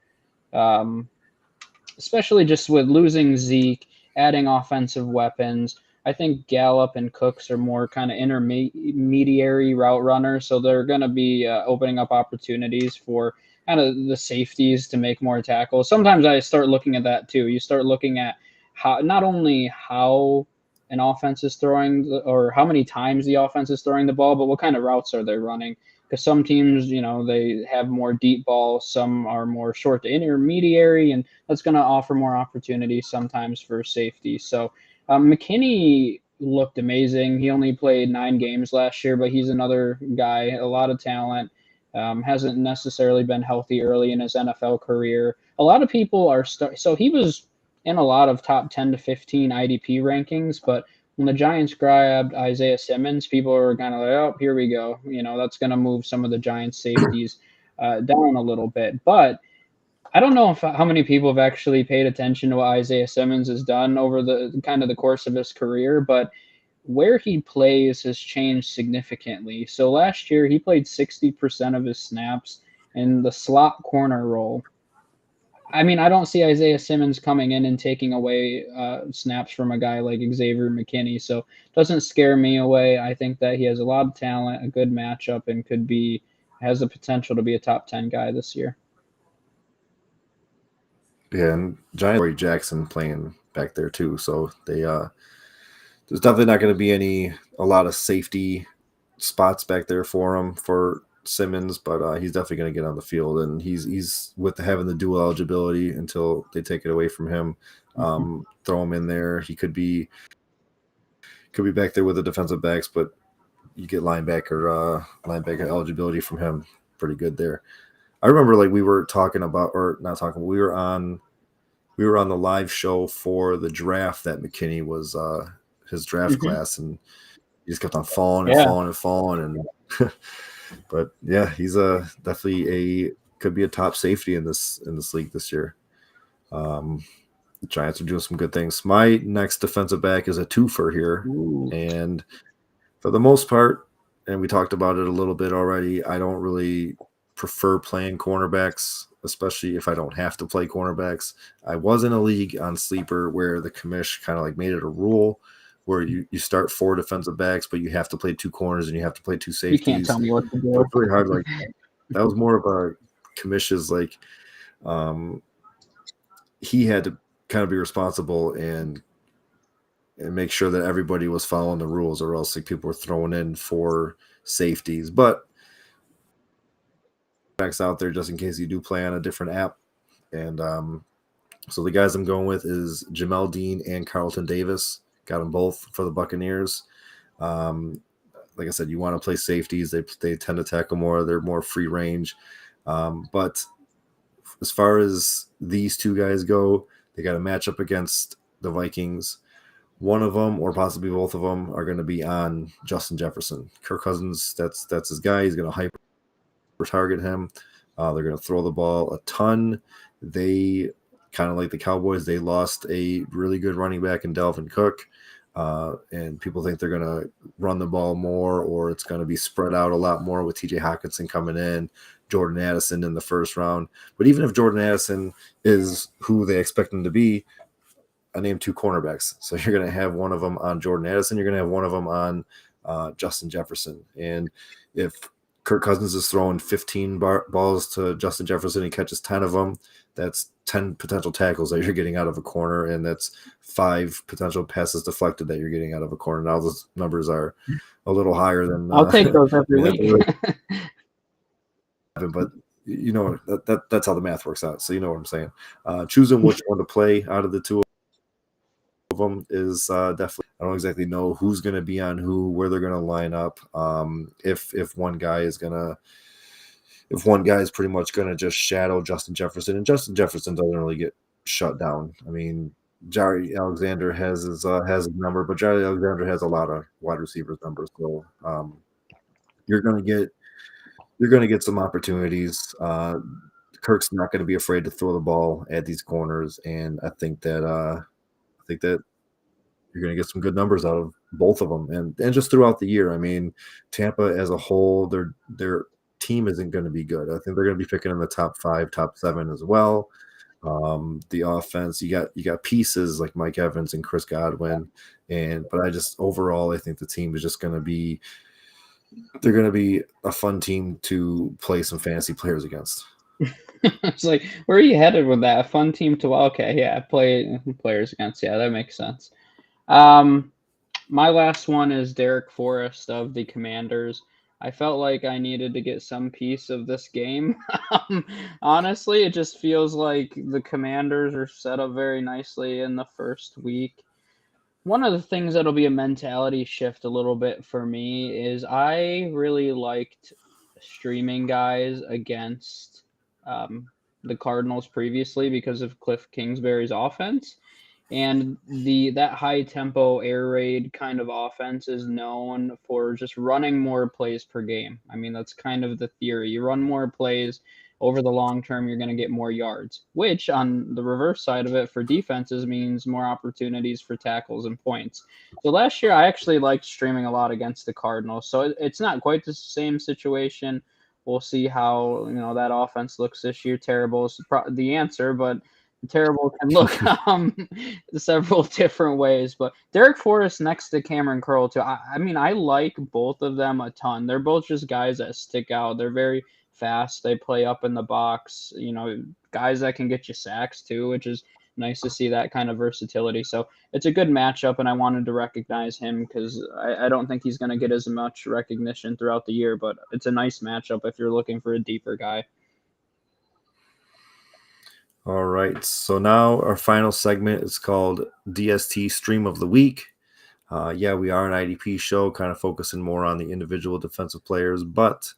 especially just with losing Zeke, adding offensive weapons. I think Gallup and Cooks are more kind of intermediary route runners, so they're going to be opening up opportunities for kind of the safeties to make more tackles. Sometimes I start looking at that too. You start looking at not only how an offense is throwing or how many times the offense is throwing the ball, but what kind of routes are they running? Because some teams, they have more deep balls, some are more short to intermediary, and that's going to offer more opportunities sometimes for safety. So McKinney looked amazing. He only played 9 games last year, but he's another guy, a lot of talent. Hasn't necessarily been healthy early in his NFL career. A lot of people are so he was in a lot of top 10 to 15 IDP rankings, but when the Giants grabbed Isaiah Simmons, people were kind of like, oh, here we go. That's going to move some of the Giants safeties down a little bit. But I don't know how many people have actually paid attention to what Isaiah Simmons has done over the kind of the course of his career, but where he plays has changed significantly. So last year he played 60% of his snaps in the slot corner role. I mean, I don't see Isaiah Simmons coming in and taking away snaps from a guy like Xavier McKinney, so it doesn't scare me away. I think that he has a lot of talent, a good matchup, and has the potential to be a top 10 guy this year. Yeah, and Giants Jackson playing back there too, so they there's definitely not going to be a lot of safety spots back there for him for Simmons, but he's definitely going to get on the field, and he's with having the dual eligibility until they take it away from him. Throw him in there. He could be could be back there with the defensive backs, but you get linebacker eligibility from him. Pretty good there. I remember like we were talking about, or not talking, we were on the live show for the draft that McKinney was his draft class, and he just kept on falling and falling. And but yeah, he's definitely could be a top safety in this league this year. The Giants are doing some good things. My next defensive back is a twofer here. Ooh. And for the most part, and we talked about it a little bit already, I don't really prefer playing cornerbacks, especially if I don't have to play cornerbacks. I was in a league on Sleeper where the commish kind of like made it a rule where you start 4 defensive backs, but you have to play 2 corners and you have to play 2 safeties. You can't tell me what to do. It was really hard. Like that was more of a commish's like he had to kind of be responsible and make sure that everybody was following the rules, or else like people were throwing in 4 safeties. But backs out there just in case you do play on a different app. And so the guys I'm going with is Jamel Dean and Carlton Davis. Got them both for the Buccaneers. Like I said, you want to play safeties. They tend to tackle more. They're more free range. But as far as these 2 guys go, they got a matchup against the Vikings. One of them, or possibly both of them, are going to be on Justin Jefferson. Kirk Cousins, that's his guy. He's going to hyper target him. They're going to throw the ball a ton. They kind of like the Cowboys. They lost a really good running back in Dalvin Cook. And people think they're going to run the ball more, or it's going to be spread out a lot more with TJ Hockenson coming in, Jordan Addison in the first round. But even if Jordan Addison is who they expect him to be, I named 2 cornerbacks. So you're going to have one of them on Jordan Addison. You're going to have one of them on Justin Jefferson. And if Kirk Cousins is throwing 15 balls to Justin Jefferson, he catches 10 of them, that's 10 potential tackles that you're getting out of a corner, and that's 5 potential passes deflected that you're getting out of a corner. Now those numbers are a little higher than I'll take those every week. But you know that's how the math works out. So you know what I'm saying. Choosing which one to play out of the 2 of them is definitely. I don't exactly know who's going to be on who, where they're going to line up. If one guy is pretty much going to just shadow Justin Jefferson, and Justin Jefferson doesn't really get shut down. I mean, Jaire Alexander has his number, but Jaire Alexander has a lot of wide receivers numbers. So you're going to get some opportunities. Kirk's not going to be afraid to throw the ball at these corners, and I think that you're going to get some good numbers out of both of them, and just throughout the year. I mean, Tampa as a whole, their team isn't going to be good. I think they're going to be picking in the top 5, top 7 as well. The offense, you got pieces like Mike Evans and Chris Godwin, but I think the team is just going to be. They're going to be a fun team to play some fantasy players against. It's like, where are you headed with that? A fun team to play players against. Yeah, that makes sense. My last one is Derek Forrest of the Commanders. I felt like I needed to get some piece of this game. Honestly, it just feels like the Commanders are set up very nicely in the first week. One of the things that'll be a mentality shift a little bit for me is I really liked streaming guys against the Cardinals previously because of Cliff Kingsbury's offense. And that high tempo air raid kind of offense is known for just running more plays per game. I mean, that's kind of the theory. You run more plays over the long term, you're going to get more yards, which on the reverse side of it for defenses means more opportunities for tackles and points. So last year, I actually liked streaming a lot against the Cardinals. So it's not quite the same situation. We'll see how that offense looks this year. Terrible is the answer, but terrible can look several different ways. But Derek Forrest next to Cameron Curl too. I mean, I like both of them a ton. They're both just guys that stick out. They're very fast. They play up in the box. Guys that can get you sacks too, which is nice to see that kind of versatility. So it's a good matchup, and I wanted to recognize him because I don't think he's going to get as much recognition throughout the year. But it's a nice matchup if you're looking for a deeper guy. All right, so now our final segment is called DST Stream of the Week. Yeah, we are an IDP show, kind of focusing more on the individual defensive players, but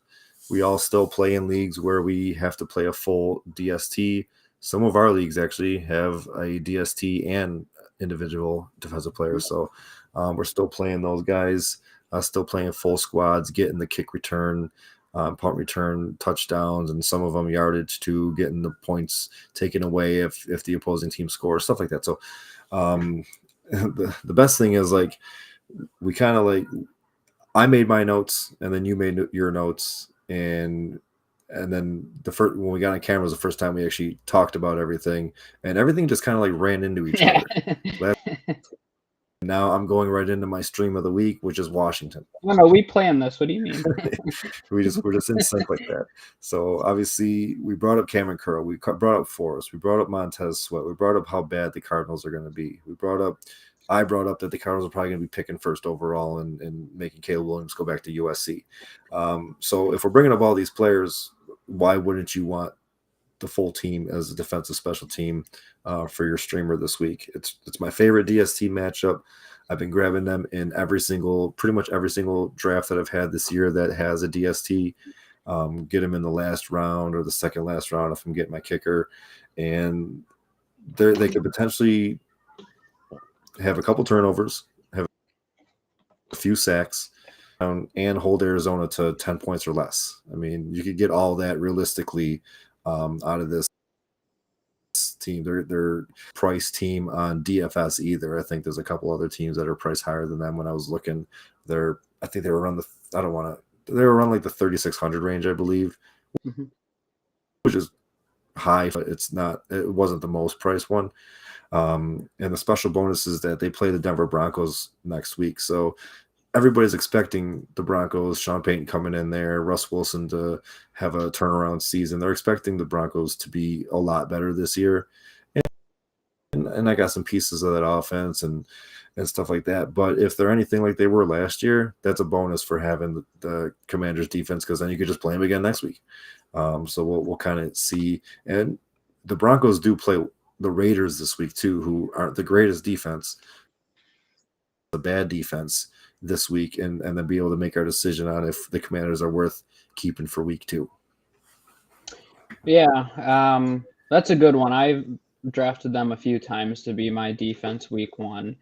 we all still play in leagues where we have to play a full DST. Some of our leagues actually have a DST and individual defensive players, so we're still playing those guys, still playing full squads, getting the kick return, punt return touchdowns, and some of them yardage too, getting the points taken away if the opposing team scores, stuff like that. So the best thing is like we kind of like I made my notes and then you made your notes and then the first when we got on camera was the first time we actually talked about everything and everything just kind of like ran into each Yeah. other. Now I'm going right into my stream of the week, which is Washington. No, we planned this. What do you mean? we're just in sync like that. So obviously we brought up Cameron Curl, we brought up Forrest, we brought up Montez Sweat, we brought up how bad the Cardinals are going to be. I brought up that the Cardinals are probably going to be picking first overall and making Caleb Williams go back to USC. So if we're bringing up all these players, why wouldn't you want the full team as a defensive special team for your streamer this week? It's my favorite DST matchup. I've been grabbing them in pretty much every single draft that I've had this year that has a DST. Get them in the last round or the second last round if I'm getting my kicker, and they could potentially have a couple turnovers, have a few sacks, and hold Arizona to 10 points or less. I mean, you could get all that realistically out of this team. They're price team on DFS either. I think there's a couple other teams that are priced higher than them. When I was looking, I think they were around they were around like the 3,600 range, I believe, which is high, but it wasn't the most priced one. And the special bonus is that they play the Denver Broncos next week. So everybody's expecting the Broncos, Sean Payton coming in there, Russ Wilson to have a turnaround season. They're expecting the Broncos to be a lot better this year. And I got some pieces of that offense and stuff like that. But if they're anything like they were last year, that's a bonus for having the Commanders defense, because then you could just play them again next week. So we'll kind of see. And the Broncos do play the Raiders this week too, who aren't the greatest defense, the bad defense this week, and then be able to make our decision on if the Commanders are worth keeping for week 2. Yeah, that's a good one. I've drafted them a few times to be my defense week 1.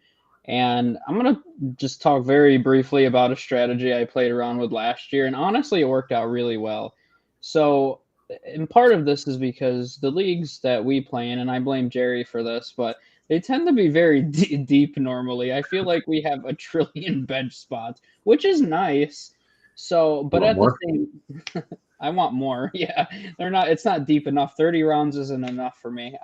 And I'm going to just talk very briefly about a strategy I played around with last year. And honestly, it worked out really well. So, and part of this is because the leagues that we play in, and I blame Jerry for this, but they tend to be very deep normally. I feel like we have a trillion bench spots, which is nice. So, but at the same, I want more. Yeah, it's not deep enough. 30 rounds isn't enough for me.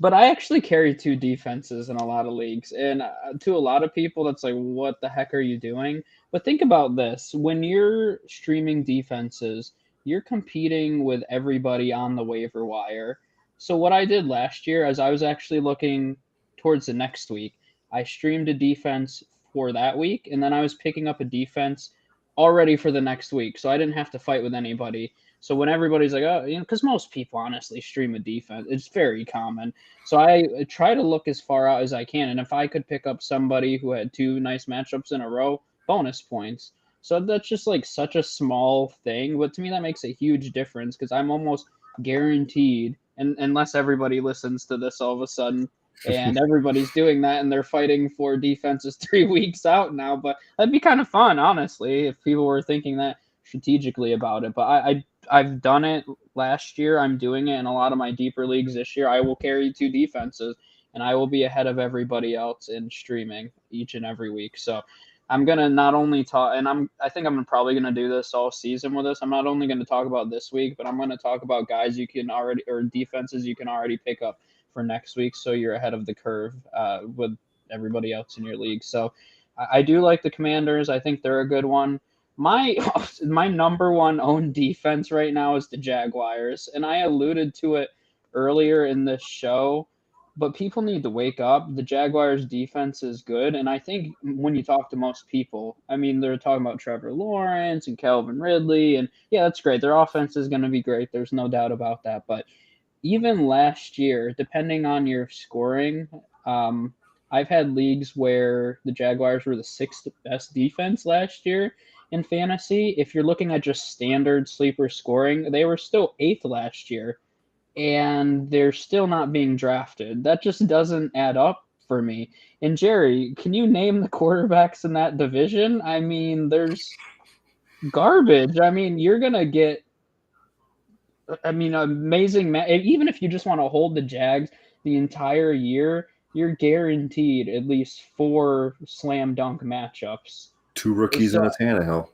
But I actually carry 2 defenses in a lot of leagues. And to a lot of people, that's like, what the heck are you doing? But think about this. When you're streaming defenses, you're competing with everybody on the waiver wire. So what I did last year, as I was actually looking towards the next week, I streamed a defense for that week, and then I was picking up a defense already for the next week. So I didn't have to fight with anybody. So when everybody's like, oh, because most people honestly stream a defense, it's very common. So I try to look as far out as I can. And if I could pick up somebody who had 2 nice matchups in a row, bonus points. So that's just like such a small thing. But to me, that makes a huge difference because I'm almost guaranteed, and unless everybody listens to this all of a sudden, and everybody's doing that and they're fighting for defenses 3 weeks out now. But that'd be kind of fun, honestly, if people were thinking that strategically about it. But I've done it last year. I'm doing it in a lot of my deeper leagues this year. I will carry 2 defenses, and I will be ahead of everybody else in streaming each and every week. So I'm gonna not only talk, and I think I'm probably gonna do this all season with this. I'm not only gonna talk about this week, but I'm gonna talk about guys you can already, or defenses you can already pick up for next week, so you're ahead of the curve with everybody else in your league. So I do like the Commanders. I think they're a good one. My number one own defense right now is the Jaguars, and I alluded to it earlier in this show, but people need to wake up. The Jaguars defense is good, and I think when you talk to most people, I mean, they're talking about Trevor Lawrence and Calvin Ridley, and yeah, that's great. Their offense is going to be great. There's no doubt about that. But even last year, depending on your scoring, I've had leagues where the Jaguars were the 6th best defense last year in fantasy. If you're looking at just standard sleeper scoring, they were still 8th last year, and they're still not being drafted. That just doesn't add up for me. And Jerry, can you name the quarterbacks in that division? I mean, there's garbage. I mean, you're going to get amazing. Even if you just want to hold the Jags the entire year, you're guaranteed at least 4 slam dunk matchups. 2 rookies So, and a Tannehill.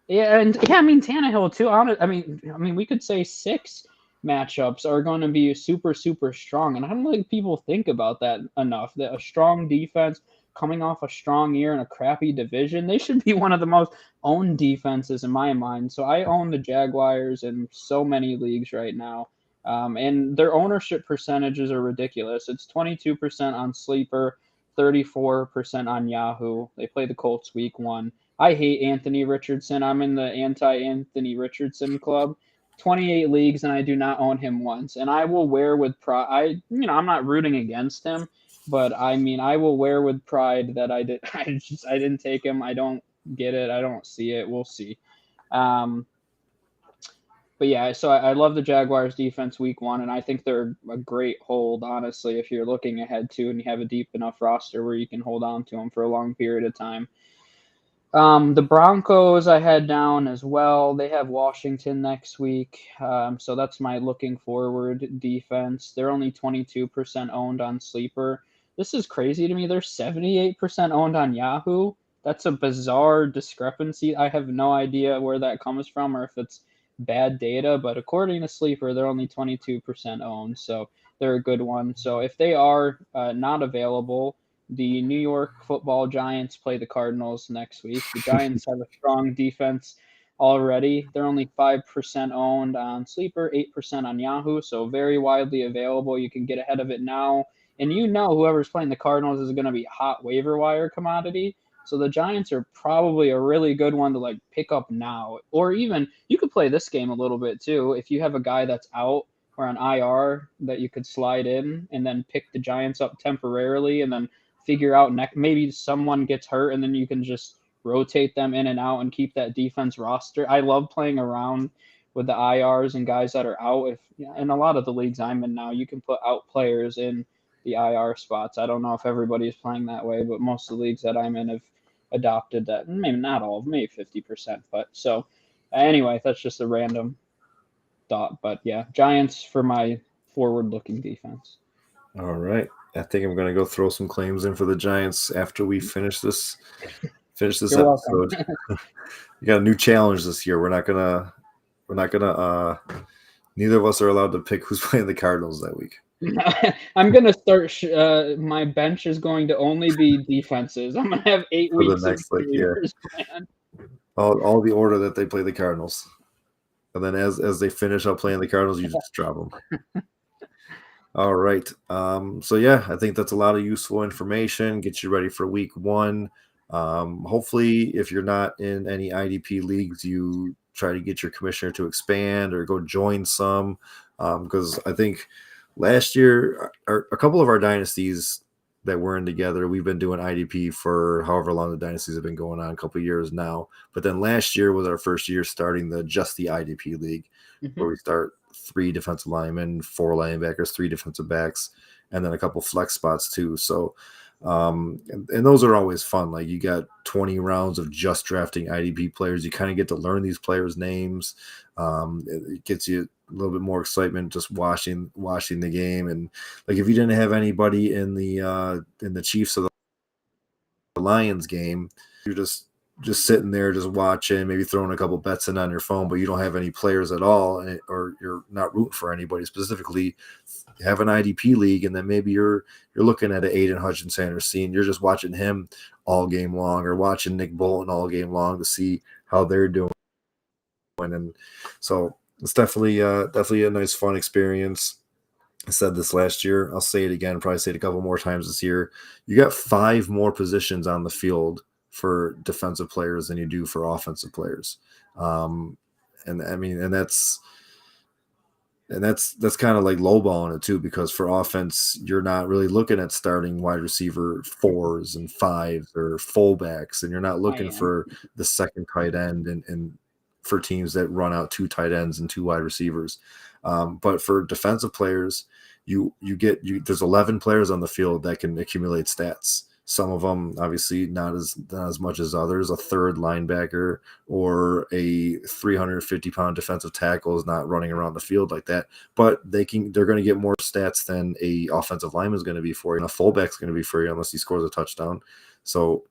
yeah, and yeah, I mean Tannehill too. I mean, we could say 6 matchups are going to be super, super strong, and I don't think people think about that enough. That a strong defense coming off a strong year in a crappy division, they should be one of the most owned defenses in my mind. So I own the Jaguars in so many leagues right now, and their ownership percentages are ridiculous. It's 22% on Sleeper, 34% on Yahoo. They play the Colts week 1. I hate Anthony Richardson. I'm in the anti-Anthony Richardson club. 28 leagues, and I do not own him once. And I will wear with pride. I'm not rooting against him, but I mean, I will wear with pride that I did. I didn't take him. I don't get it. I don't see it. We'll see. But yeah, so I love the Jaguars defense week 1, and I think they're a great hold, honestly, if you're looking ahead to and you have a deep enough roster where you can hold on to them for a long period of time. The Broncos I had down as well. They have Washington next week. So that's my looking forward defense. They're only 22% owned on Sleeper. This is crazy to me. They're 78% owned on Yahoo. That's a bizarre discrepancy. I have no idea where that comes from or if it's bad data, but according to Sleeper, they're only 22% owned. So they're a good one. So if they are not available, the New York Football Giants play the Cardinals next week. The Giants have a strong defense already. They're only 5% owned on Sleeper, 8% on Yahoo, so very widely available. You can get ahead of it now. And whoever's playing the Cardinals is going to be a hot waiver wire commodity. So the Giants are probably a really good one to pick up now. Or even you could play this game a little bit too. If you have a guy that's out or on IR that you could slide in and then pick the Giants up temporarily and then figure out maybe someone gets hurt and then you can just rotate them in and out and keep that defense roster. I love playing around with the IRs and guys that are out. If in a lot of the leagues I'm in now, you can put out players in the IR spots. I don't know if everybody's playing that way, but most of the leagues that I'm in have adopted that. Maybe not all of them, maybe 50%. But so anyway, that's just a random thought. But yeah, Giants for my forward-looking defense. All right. I think I'm going to go throw some claims in for the Giants after we finish this episode. We got a new challenge this year. We're not gonna neither of us are allowed to pick who's playing the Cardinals that week. I'm gonna start. My bench is going to only be defenses. I'm gonna have 8 weeks the next of years planned. All the order that they play the Cardinals, and then as they finish up playing the Cardinals, you just drop them. All right. So yeah, I think that's a lot of useful information. Get you ready for week 1. Hopefully, if you're not in any IDP leagues, you try to get your commissioner to expand or go join some. Because I think last year, a couple of our dynasties that we're in together, we've been doing IDP for however long the dynasties have been going on, a couple of years now. But then last year was our first year starting the IDP league, where we start 3 defensive linemen, 4 linebackers, 3 defensive backs, and then a couple flex spots too. So, and those are always fun. Like you got 20 rounds of just drafting IDP players. You kind of get to learn these players' names. It gets you a little bit more excitement just watching the game. And like if you didn't have anybody in the Chiefs or the Lions game, you're just sitting there, just watching, maybe throwing a couple bets in on your phone, but you don't have any players at all, or you're not rooting for anybody specifically. You have an IDP league, and then maybe you're looking at an Aiden Hutchinson or seeing, you're just watching him all game long, or watching Nick Bolton all game long to see how they're doing. And so it's definitely a nice, fun experience. I said this last year. I'll say it again, probably say it a couple more times this year. You got 5 more positions on the field for defensive players than you do for offensive players. And I mean, and that's And that's kind of like lowballing it too, because for offense, you're not really looking at starting wide receiver fours and fives or fullbacks, and you're not I looking am. for the second tight end and for teams that run out two tight ends and two wide receivers. But for defensive players, you there's 11 players on the field that can accumulate stats. Some of them obviously not as much as others. A third linebacker or a 350-pound defensive tackle is not running around the field like that, but they're going to get more stats than a offensive lineman is going to be for you, and a fullback's going to be for you unless he scores a touchdown. So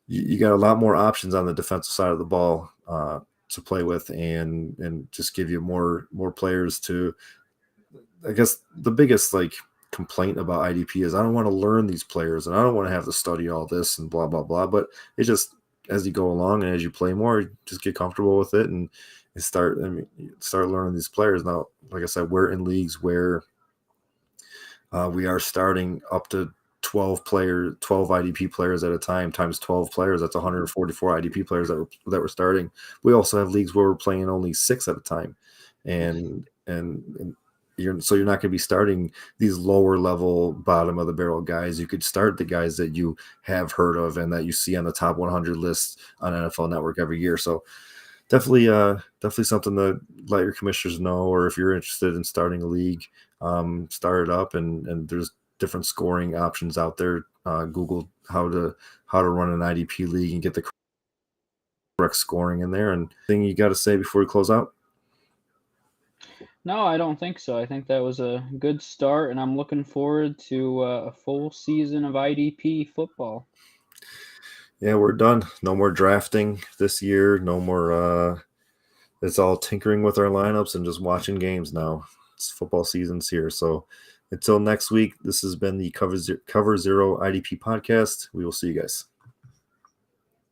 you got a lot more options on the defensive side of the ball to play with, and just give you more players to. I guess the biggest like complaint about IDP is I don't want to learn these players and I don't want to have to study all this and blah blah blah. But it just as you go along and as you play more, you just get comfortable with it and start learning these players. Now, like I said, we're in leagues where we are starting up to 12 IDP players at a time times 12 players. That's 144 IDP players that we're starting. We also have leagues where we're playing only 6 at a time, and you're not going to be starting these lower level bottom of the barrel guys. You could start the guys that you have heard of and that you see on the top 100 lists on NFL Network every year. So definitely something to let your commissioners know, or if you're interested in starting a league, start it up, and there's different scoring options out there. Google how to run an IDP league and get the correct scoring in there. And thing you got to say before we close out? No, I don't think so. I think that was a good start, and I'm looking forward to a full season of IDP football. Yeah, we're done. No more drafting this year. No more. It's all tinkering with our lineups and just watching games now. It's football season's here. So until next week, this has been the Cover Zero IDP podcast. We will see you guys.